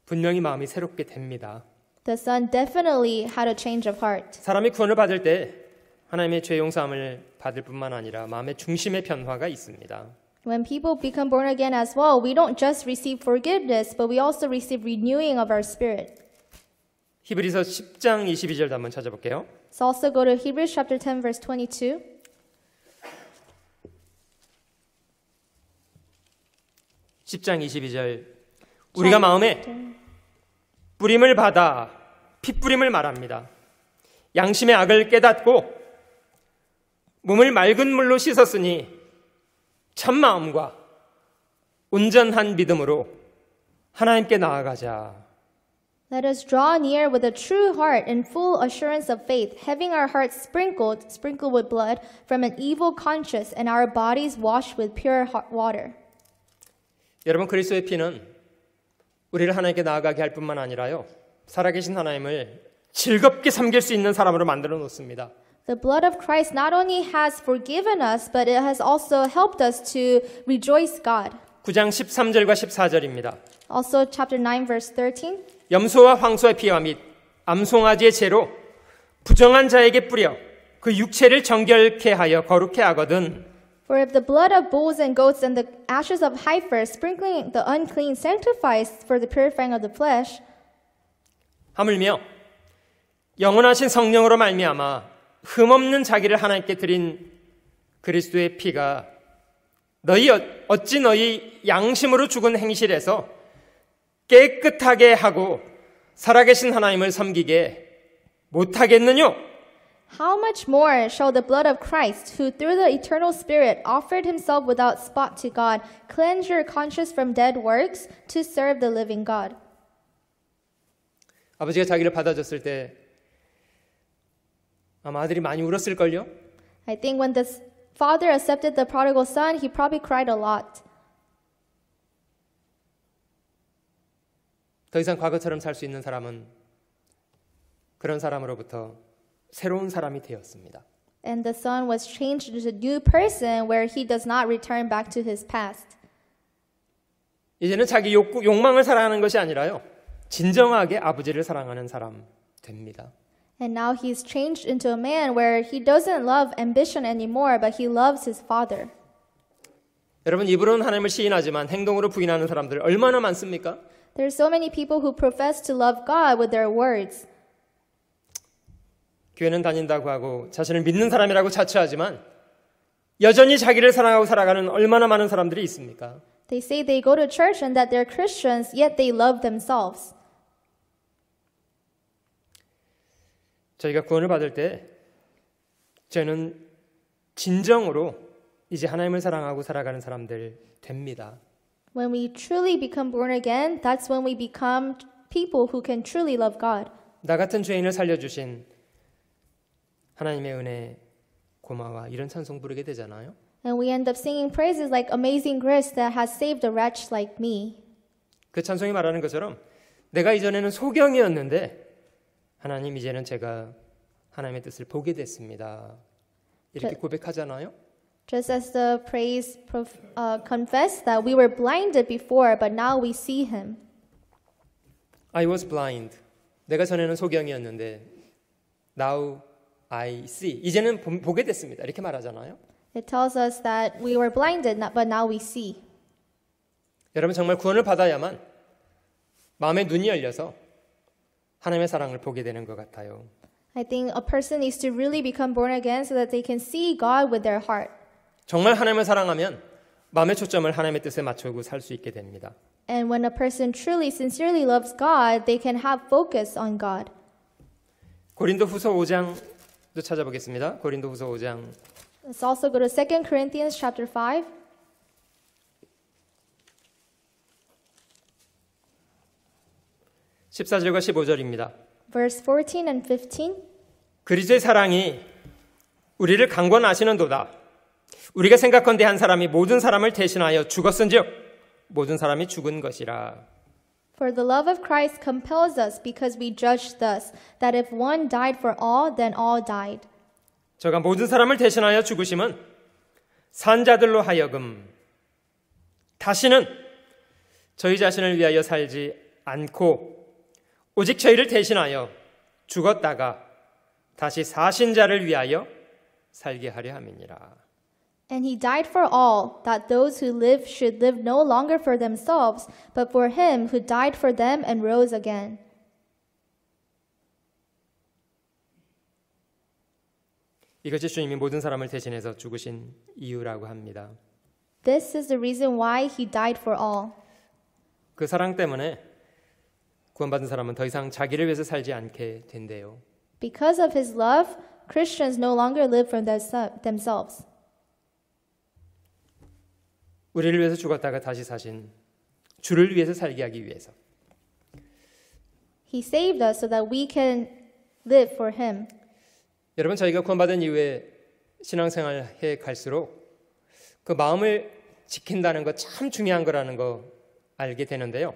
분명히 마음이 새롭게 됩니다. The son definitely had a change of heart. 사람이 구원을 받을 때 하나님의 죄 용서함을 받을 뿐만 아니라 마음의 중심의 변화가 있습니다. When people become born again as well, we don't just receive forgiveness, but we also receive renewing of our spirit. 히브리서 10장 22절도 한번 찾아볼게요. So also go to Hebrews chapter 10 verse 22. (10장 22절) 우리가 마음에 뿌림을 받아 핏뿌림을 말합니다. 양심의 악을 깨닫고 몸을 맑은 물로 씻었으니 참 마음과 온전한 믿음으로 하나님께 나아가자. Let us draw near with a true heart and full assurance of faith, having our hearts sprinkled with blood from an evil conscience and our bodies washed with pure water. 여러분, 그리스도의 피는 우리를 하나님께 나아가게 할 뿐만 아니라요, 살아계신 하나님을 즐겁게 섬길 수 있는 사람으로 만들어 놓습니다. The blood of Christ not only has forgiven us, but it has also helped us to rejoice God. 9장 13절과 14절입니다. Also chapter 9 verse 13. 염소와 황소의 피와 및 암송아지의 채로 부정한 자에게 뿌려 그 육체를 정결케 하여 거룩해 하거든. For if the blood of bulls and goats and the ashes of heifers sprinkling the unclean sanctifies for the purifying of the flesh, 하물며 영원하신 성령으로 말미암아 흠없는 자기를 하나님께 드린 그리스도의 피가 어찌 너희 양심으로 죽은 행실에서 깨끗하게 하고 살아계신 하나님을 섬기게 못하겠느뇨? how much more shall the blood of Christ, who through the eternal Spirit offered himself without spot to God, cleanse your conscience from dead works to serve the living God? 아버지가 자기를 받아줬을 때 아마 아들이 많이 울었을걸요? I think when the father accepted the prodigal son, he probably cried a lot. 더 이상 과거처럼 살 수 있는 사람은 그런 사람으로부터 새로운 사람이 되었습니다. And the son was changed into a new person where he does not return back to his past. 이제는 자기 욕망을 사랑하는 것이 아니라요. 진정하게 아버지를 사랑하는 사람 됩니다. And now he's changed into a man where he doesn't love ambition anymore, but he loves his father. 여러분, 입으로는 하나님을 시인하지만 행동으로 부인하는 사람들 얼마나 많습니까? There are so many people who profess to love God with their words. 교회는 다닌다고 하고 자신을 믿는 사람이라고 자처하지만 여전히 자기를 사랑하고 살아가는 얼마나 많은 사람들이 있습니까? They say they go to church and that they're Christians, yet they love themselves. 저희가 구원을 받을 때 저희는 진정으로 이제 하나님을 사랑하고 살아가는 사람들 됩니다. When we truly become born again, that's when we become people who can truly love God. 나 같은 죄인을 살려주신 하나님의 은혜 고마워 이런 찬송 부르게 되잖아요. And we end up singing praises like Amazing Grace that has saved a wretch like me. 그 찬송이 말하는 것처럼 내가 이전에는 소경이었는데 하나님 이제는 제가 하나님의 뜻을 보게 됐습니다. 이렇게 고백하잖아요. Just as the praise confess that we were blinded before, but now we see Him. I was blind. 내가 전에는 소경이었는데 now I see. 이제는 보게 됐습니다. 이렇게 말하잖아요. It tells us that we were blinded, but now we see. 여러분 정말 구원을 받아야만 마음의 눈이 열려서 하나님의 사랑을 보게 되는 것 같아요. I think a person needs to really become born again so that they can see God with their heart. 정말 하나님을 사랑하면 마음의 초점을 하나님의 뜻에 맞추고 살 수 있게 됩니다. And when a person truly, sincerely loves God, they can have focus on God. 고린도후서 5장도 찾아보겠습니다. 고린도후서 5장. Let's also go to 2 Corinthians chapter 5. (14절과 15절입니다) Verse 14 and 15. 그리스도의 사랑이 우리를 강권하시는도다. 우리가 생각건대 한 사람이 모든 사람을 대신하여 죽었은즉 모든 사람이 죽은 것이라. For the love of Christ compels us because we judge thus, that if one died for all, then all died. 저가 모든 사람을 대신하여 죽으심은 산자들로 하여금 다시는 저희 자신을 위하여 살지 않고 오직 저희를 대신하여 죽었다가 다시 사신 자를 위하여 살게 하려 함이니라. And he died for all, that those who live should live no longer for themselves, but for him who died for them and rose again. 이것이 주님이 모든 사람을 대신해서 죽으신 이유라고 합니다. This is the reason why he died for all. 그 사랑 때문에 구원받은 사람은 더 이상 자기를 위해서 살지 않게 된대요. Because of his love, Christians no longer live for themselves. 우리를 위해서 죽었다가 다시 사신 주를 위해서 살게 하기 위해서. He saved us so that we can live for him. 여러분 저희가 구원받은 이후에 신앙생활해 갈수록 그 마음을 지킨다는 거 참 중요한 거라는 거 알게 되는데요.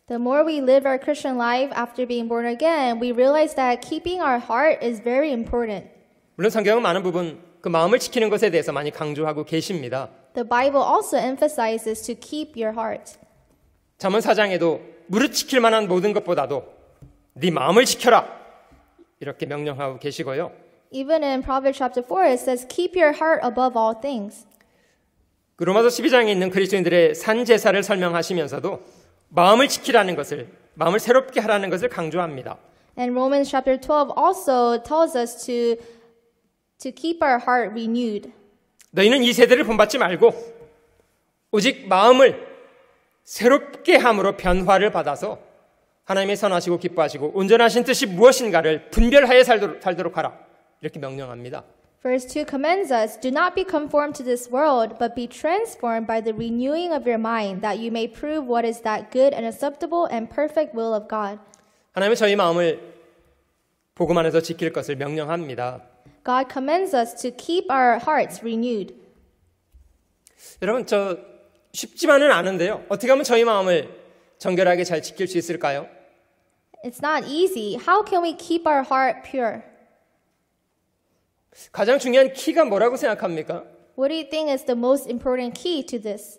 The more we live our Christian life after being born again, we realize that keeping our heart is very important. 물론 성경은 많은 부분 그 마음을 지키는 것에 대해서 많이 강조하고 계십니다. The Bible also emphasizes to keep your heart. 잠언 4장에도 무릇 지킬 만한 모든 것보다도 네 마음을 지켜라 이렇게 명령하고 계시고요. Even in Proverbs chapter 4, it says, keep your heart above all things. 그 로마서 12장에 있는 그리스도인들의 산 제사를 설명하시면서도 마음을 지키라는 것을, 마음을 새롭게 하라는 것을 강조합니다. And Romans chapter 12 also tells us to keep our heart renewed. 너희는 이 세대를 본받지 말고 오직 마음을 새롭게 함으로 변화를 받아서 하나님의 선하시고 기뻐하시고 온전하신 뜻이 무엇인가를 분별하여 살도록 하라. 이렇게 명령합니다. Verse 2 commends us, do not be conformed to this world, but be transformed by the renewing of your mind, that you may prove what is that good and acceptable and perfect will of God. 하나님은 저희 마음을 복음 안에서 지킬 것을 명령합니다. God commends us to keep our hearts renewed. 여러분, 저 쉽지만은 않은데요. 어떻게 하면 저희 마음을 정결하게 잘 지킬 수 있을까요? It's not easy. How can we keep our heart pure? 가장 중요한 키가 뭐라고 생각합니까? What do you think is the most important key to this?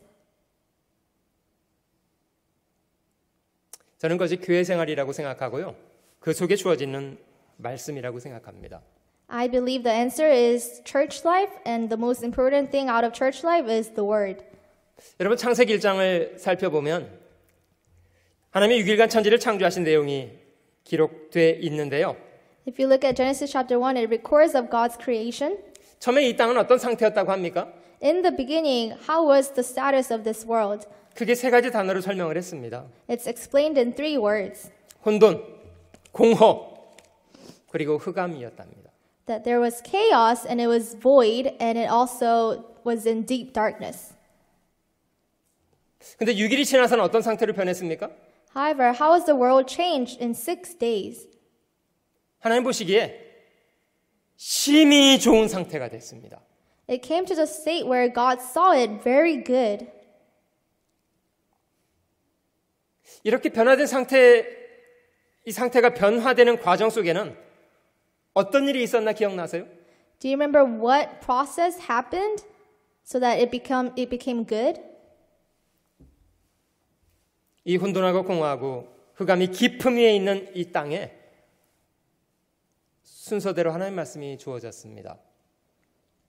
저는 그것이 교회 생활이라고 생각하고요. 그 속에 주어지는 말씀이라고 생각합니다. I believe the answer is church life, and the most important thing out of church life is the word. 여러분, 창세기 1장을 살펴보면 하나님이 6일간 천지를 창조하신 내용이 기록돼 있는데요. If you look at Genesis chapter 1, it records of God's creation. 처음에 이 땅은 어떤 상태였다고 합니까? In the beginning, how was the status of this world? 크게 세 가지 단어로 설명을 했습니다. It's explained in 3 words. 혼돈, 공허, 그리고 흑암이었답니다. That there was chaos and it was void and it also was in deep darkness. 근데 6일이 지나서는 어떤 상태로 변했습니까? However, how has the world changed in 6 days? 하나님 보시기에 심히 좋은 상태가 됐습니다. It came to the state where God saw it very good. 이렇게 변화된 상태, 이 상태가 변화되는 과정 속에는 어떤 일이 있었나 기억나세요? Do you remember what process happened so that it became good? 이 혼돈하고 공허하고 흑암이 깊음 위에 있는 이 땅에 순서대로 하나님의 말씀이 주어졌습니다.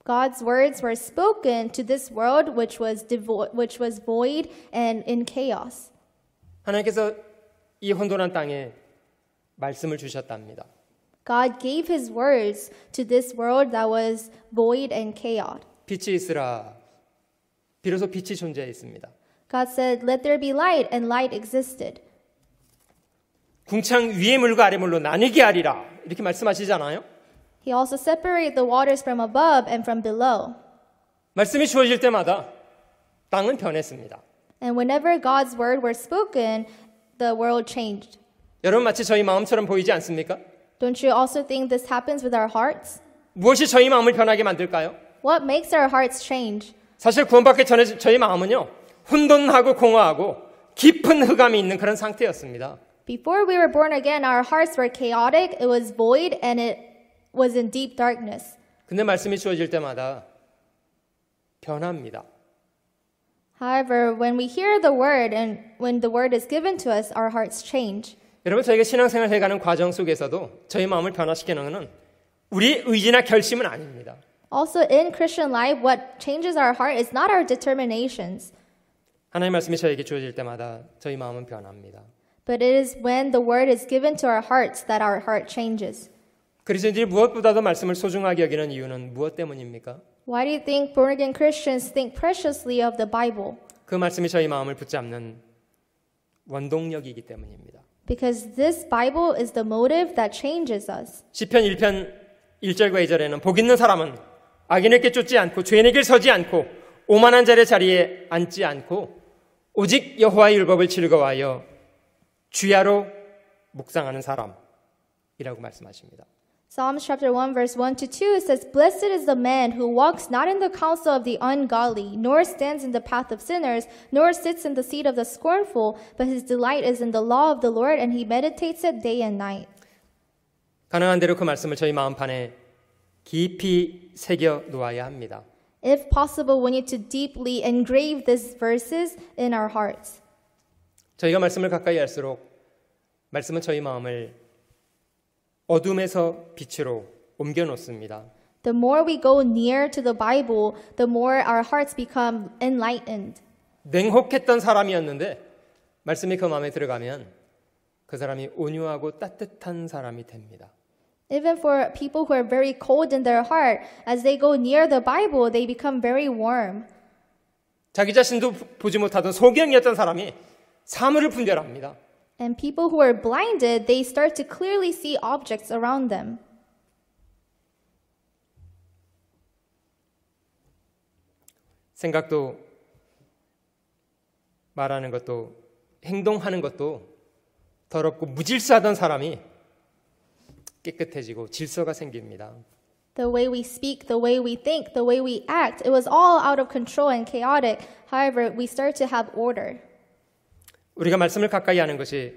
God's words were spoken to this world which was void and in chaos. 하나님께서 이 혼돈한 땅에 말씀을 주셨답니다. God gave his words to this world that was void and chaos. 빛이 있으라. 비로소 빛이 존재했습니다. God said, "Let there be light," and light existed. 궁창 위의 물과 아래 물로 나뉘게 하리라. 이렇게 말씀하시잖아요. He also separated the waters from above and from below. 말씀이 주어질 때마다 땅은 변했습니다. And whenever God's word were spoken, the world changed. 여러분 마치 저희 마음처럼 보이지 않습니까? Don't you also think this happens with our hearts? 무엇이 저희 마음을 변하게 만들까요? What makes our hearts change? 사실 구원받기 전에 저희 마음은요, 혼돈하고 공허하고 깊은 흑암이 있는 그런 상태였습니다. Before we were born again, our hearts were chaotic, it was void, and it was in deep darkness. 근데 말씀이 주어질 때마다 변합니다. However, when we hear the word and when the word is given to us, our hearts change. 여러분, 저희가 신앙생활 해가는 과정 속에서도 저희 마음을 변화시키는 것은 우리 의지나 결심은 아닙니다. Also, in Christian life, what changes our heart is not our determinations, 하나님의 말씀이 저에게 주어질 때마다 저희 마음은 변합니다. but it is when the word is given to our hearts that our heart changes. 그리스도인들이 무엇보다도 말씀을 소중하게 여기는 이유는 무엇 때문입니까? Why do you think born-again Christians think preciously of the Bible? 그 말씀이 저희 마음을 붙잡는 원동력이기 때문입니다. Because this Bible is the motive that changes us. 시편 1편 1절과 2절에는 복 있는 사람은 악인에게 쫓지 않고 죄인에게 서지 않고 오만한 자의 자리에 앉지 않고 오직 여호와의 율법을 즐거워하여 주야로 묵상하는 사람이라고 말씀하십니다. Psalms chapter 1 verse 1 to 2 it says, "Blessed is the man who walks not in the counsel of the ungodly, nor stands in the path of sinners, nor sits in the seat of the scornful, but his delight is in the law of the Lord, and he meditates it day and night." 가능한 대로 그 말씀을 저희 마음판에 깊이 새겨 놓아야 합니다. If possible, we need to deeply engrave these verses in our hearts. 저희가 말씀을 가까이 할수록 말씀은 저희 마음을 어둠에서 빛으로 옮겨 놓습니다. The more we go near to the Bible, the more our hearts become enlightened. 냉혹했던 사람이었는데 말씀이 그 마음에 들어가면 그 사람이 온유하고 따뜻한 사람이 됩니다. Even for people who are very cold in their heart, as they go near the Bible, they become very warm. 자기 자신도 보지 못하던 소경이었던 사람이 사물을 분별합니다. And people who are blinded, they start to clearly see objects around them. 생각도 말하는 것도 행동하는 것도 더럽고 무질서하던 사람이 깨끗해지고 질서가 생깁니다. The way we speak, the way we think, the way we act, it was all out of control and chaotic. However, we start to have order. 우리가 말씀을 가까이 하는 것이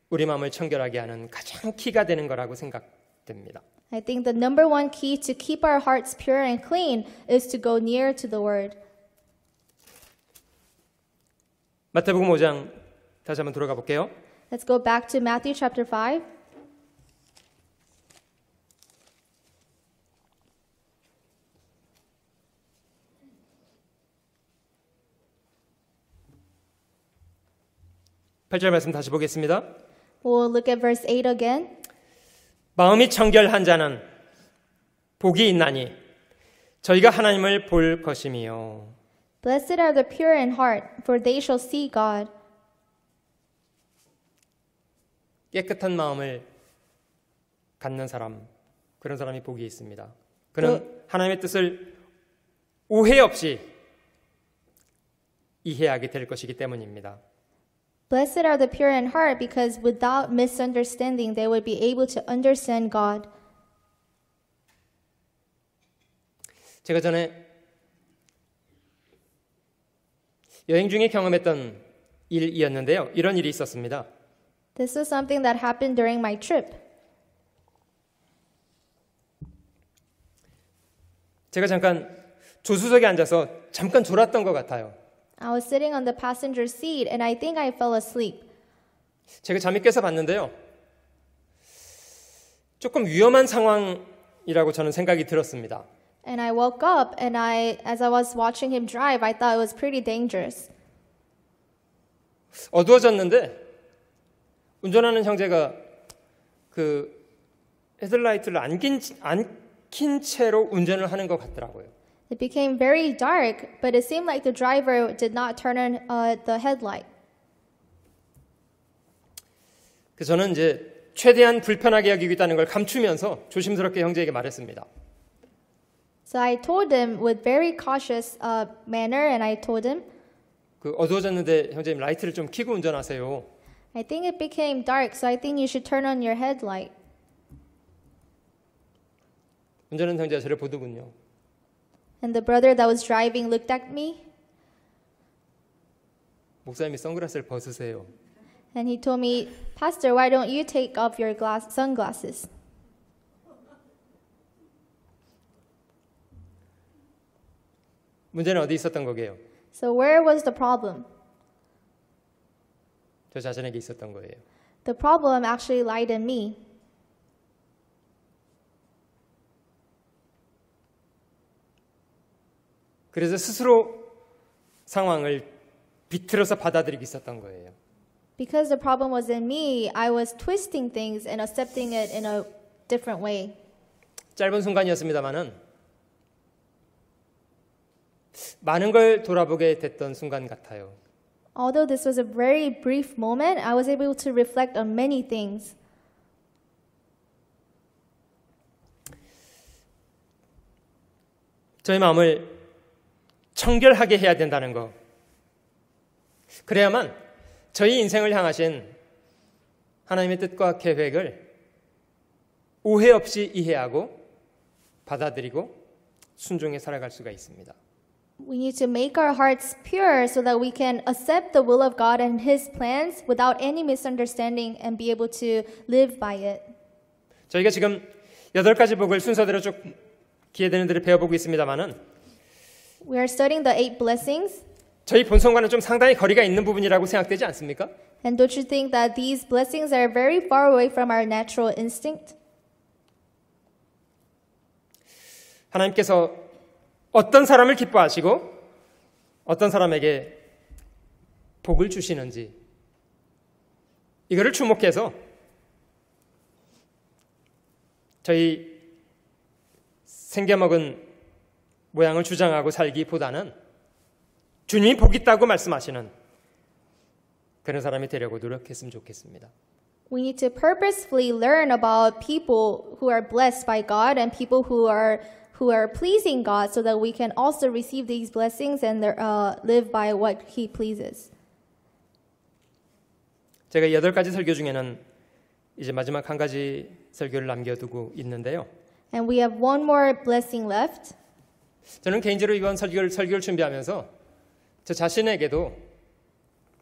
우리 마음을 청결하게 하는 가장 키가 되는 거라고 생각됩니다. I think the number one key to keep our hearts pure and clean is to go near to the Word. 마태복음 5장 다시 한번 돌아가 볼게요. Let's go back to Matthew chapter 5. 팔절 말씀 다시 보겠습니다. We'll look at verse 8 again. 마음이 청결한 자는 복이 있나니 저희가 하나님을 볼 것임이요. Blessed are the pure in heart, for they shall see God. 깨끗한 마음을 갖는 사람, 그런 사람이 복이 있습니다. 그는 하나님의 뜻을 오해 없이 이해하게 될 것이기 때문입니다. Blessed are the pure in heart, because without misunderstanding they would be able to understand God. 제가 전에 여행 중에 경험했던 일이었는데요. 이런 일이 있었습니다. This was something that happened during my trip. 제가 잠깐 조수석에 앉아서 잠깐 졸았던 것 같아요. I was sitting on the passenger seat and I think I fell asleep. 제가 잠이 깨서 봤는데요. 조금 위험한 상황이라고 저는 생각이 들었습니다. And I woke up and as I was watching him drive, I thought it was pretty dangerous. 어두워졌는데 운전하는 형제가 그 헤드라이트를 안 킨 채로 운전을 하는 것 같더라고요. It became very dark, but it seemed like the driver did not turn on the headlight. 그래서 저는 이제 최대한 불편하게 여기겠다는 걸 감추면서 조심스럽게 형제에게 말했습니다. So I told him with very cautious manner, and I told him, 그 어두워졌는데 형제님 라이트를 좀 켜고 운전하세요. I think it became dark, so I think you should turn on your headlight. 운전하는 형제가 저를 보더군요. And the brother that was driving looked at me, 목사님이 선글라스를 벗으세요. and he told me, Pastor, why don't you take off your sunglasses? 문제는 어디 있었던 거게요? So where was the problem? 저 자신에게 있었던 거예요. The problem actually lied in me. 그래서 스스로 상황을 비틀어서 받아들이고 있었던 거예요. Because the problem was in me, I was twisting things and accepting it in a different way. 짧은 순간이었습니다만은 많은 걸 돌아보게 됐던 순간 같아요. Although this was a very brief moment, I was able to reflect on many things. 저희 마음을 청결하게 해야 된다는 거. 그래야만 저희 인생을 향하신 하나님의 뜻과 계획을 오해 없이 이해하고 받아들이고 순종해 살아갈 수가 있습니다. We need to make our hearts pure so that we can accept the will of God and His plans without any misunderstanding and be able to live by it. 저희가 지금 8가지 복을 순서대로 쭉 기회되는 대로 배워보고 있습니다만은 We are studying the 8 blessings. 저희 본성과는 좀 상당히 거리가 있는 부분이라고 생각되지 않습니까? And don't you think that these blessings are very far away from our natural instinct? 하나님께서 어떤 사람을 기뻐하시고 어떤 사람에게 복을 주시는지 이거를 주목해서 저희 생겨먹은 모양을 주장하고 살기보다는 주님이 복 있다고 말씀하시는 그런 사람이 되려고 노력했으면 좋겠습니다. We need to purposefully learn about people who are blessed by God and people who are pleasing God so that we can also receive these blessings and live by what He pleases. 제가 8가지 설교 중에는 이제 마지막 한 가지 설교를 남겨두고 있는데요. And we have one more blessing left. 저는 개인적으로 이번 설교를 준비하면서 저 자신에게도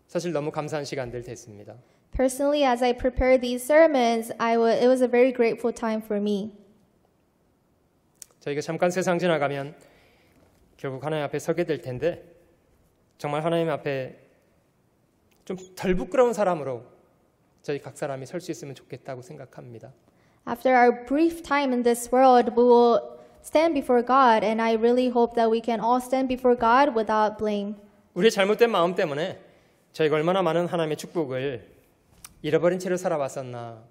사실 너무 감사한 시간들 됐습니다. Personally, as I prepared these sermons, it was a very grateful time for me. 저희가 잠깐 세상 지나가면 결국 하나님 앞에 서게 될 텐데 정말 하나님 앞에 좀 덜 부끄러운 사람으로 저희 각 사람이 설 수 있으면 좋겠다고 생각합니다. After our brief time in this world, we will stand before God, and I really hope that we can all stand before God without blame. 우리의 잘못된 마음 때문에 저희가 얼마나 많은 하나님의 축복을 잃어버린 채로 살아왔었나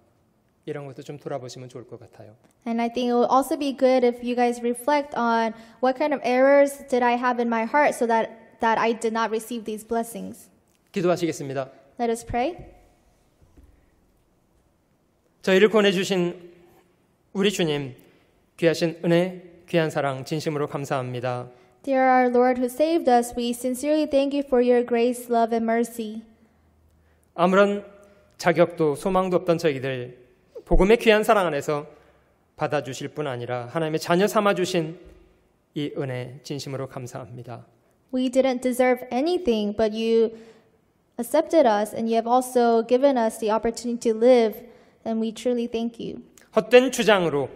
이런 것도 좀 돌아보시면 좋을 것 같아요. And I think it will also be good if you guys reflect on what kind of errors did I have in my heart so that I did not receive these blessings. 기도하시겠습니다. Let us pray. 저희를 권해주신 우리 주님, 귀하신 은혜, 귀한 사랑 진심으로 감사합니다. Dear our Lord who saved us, we sincerely thank you for your grace, love, and mercy. 아무런 자격도 소망도 없던 저희들 복음의 귀한 사랑 안에서 받아주실 뿐 아니라 하나님의 자녀 삼아주신 이 은혜 진심으로 감사합니다. We didn't deserve anything, but you accepted us, and you have also given us the opportunity to live, and we truly thank you. 헛된 주장으로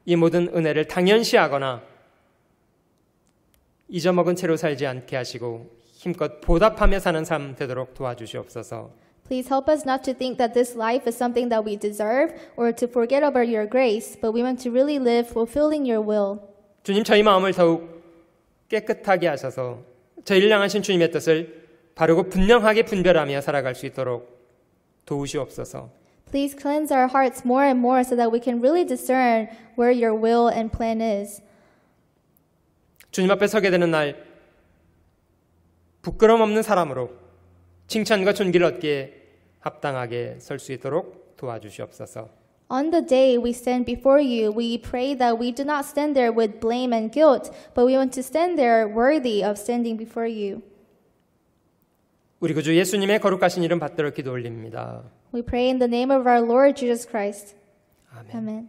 이 모든 은혜를 당연시하거나 잊어먹은 채로 살지 않게 하시고 힘껏 보답하며 사는 삶 되도록 도와주시옵소서. Please help us not to think that this life is something that we deserve or to forget about your grace, but we want to really live fulfilling your will. 주님, 저희 마음을 더욱 깨끗하게 하셔서 저희를 향하신 주님의 뜻을 바르고 분명하게 분별하며 살아갈 수 있도록 도우시옵소서. Please cleanse our hearts more and more so that we can really discern where your will and plan is. 주님 앞에 서게 되는 날 부끄럼 없는 사람으로 칭찬과 존귀를 얻기에 합당하게 설 수 있도록 도와주시옵소서. On the day we stand before you, we pray that we do not stand there with blame and guilt, but we want to stand there worthy of standing before you. 우리 구주 예수님의 거룩하신 이름 받들어 기도 올립니다. We pray in the name of our Lord Jesus Christ. 아멘. Amen.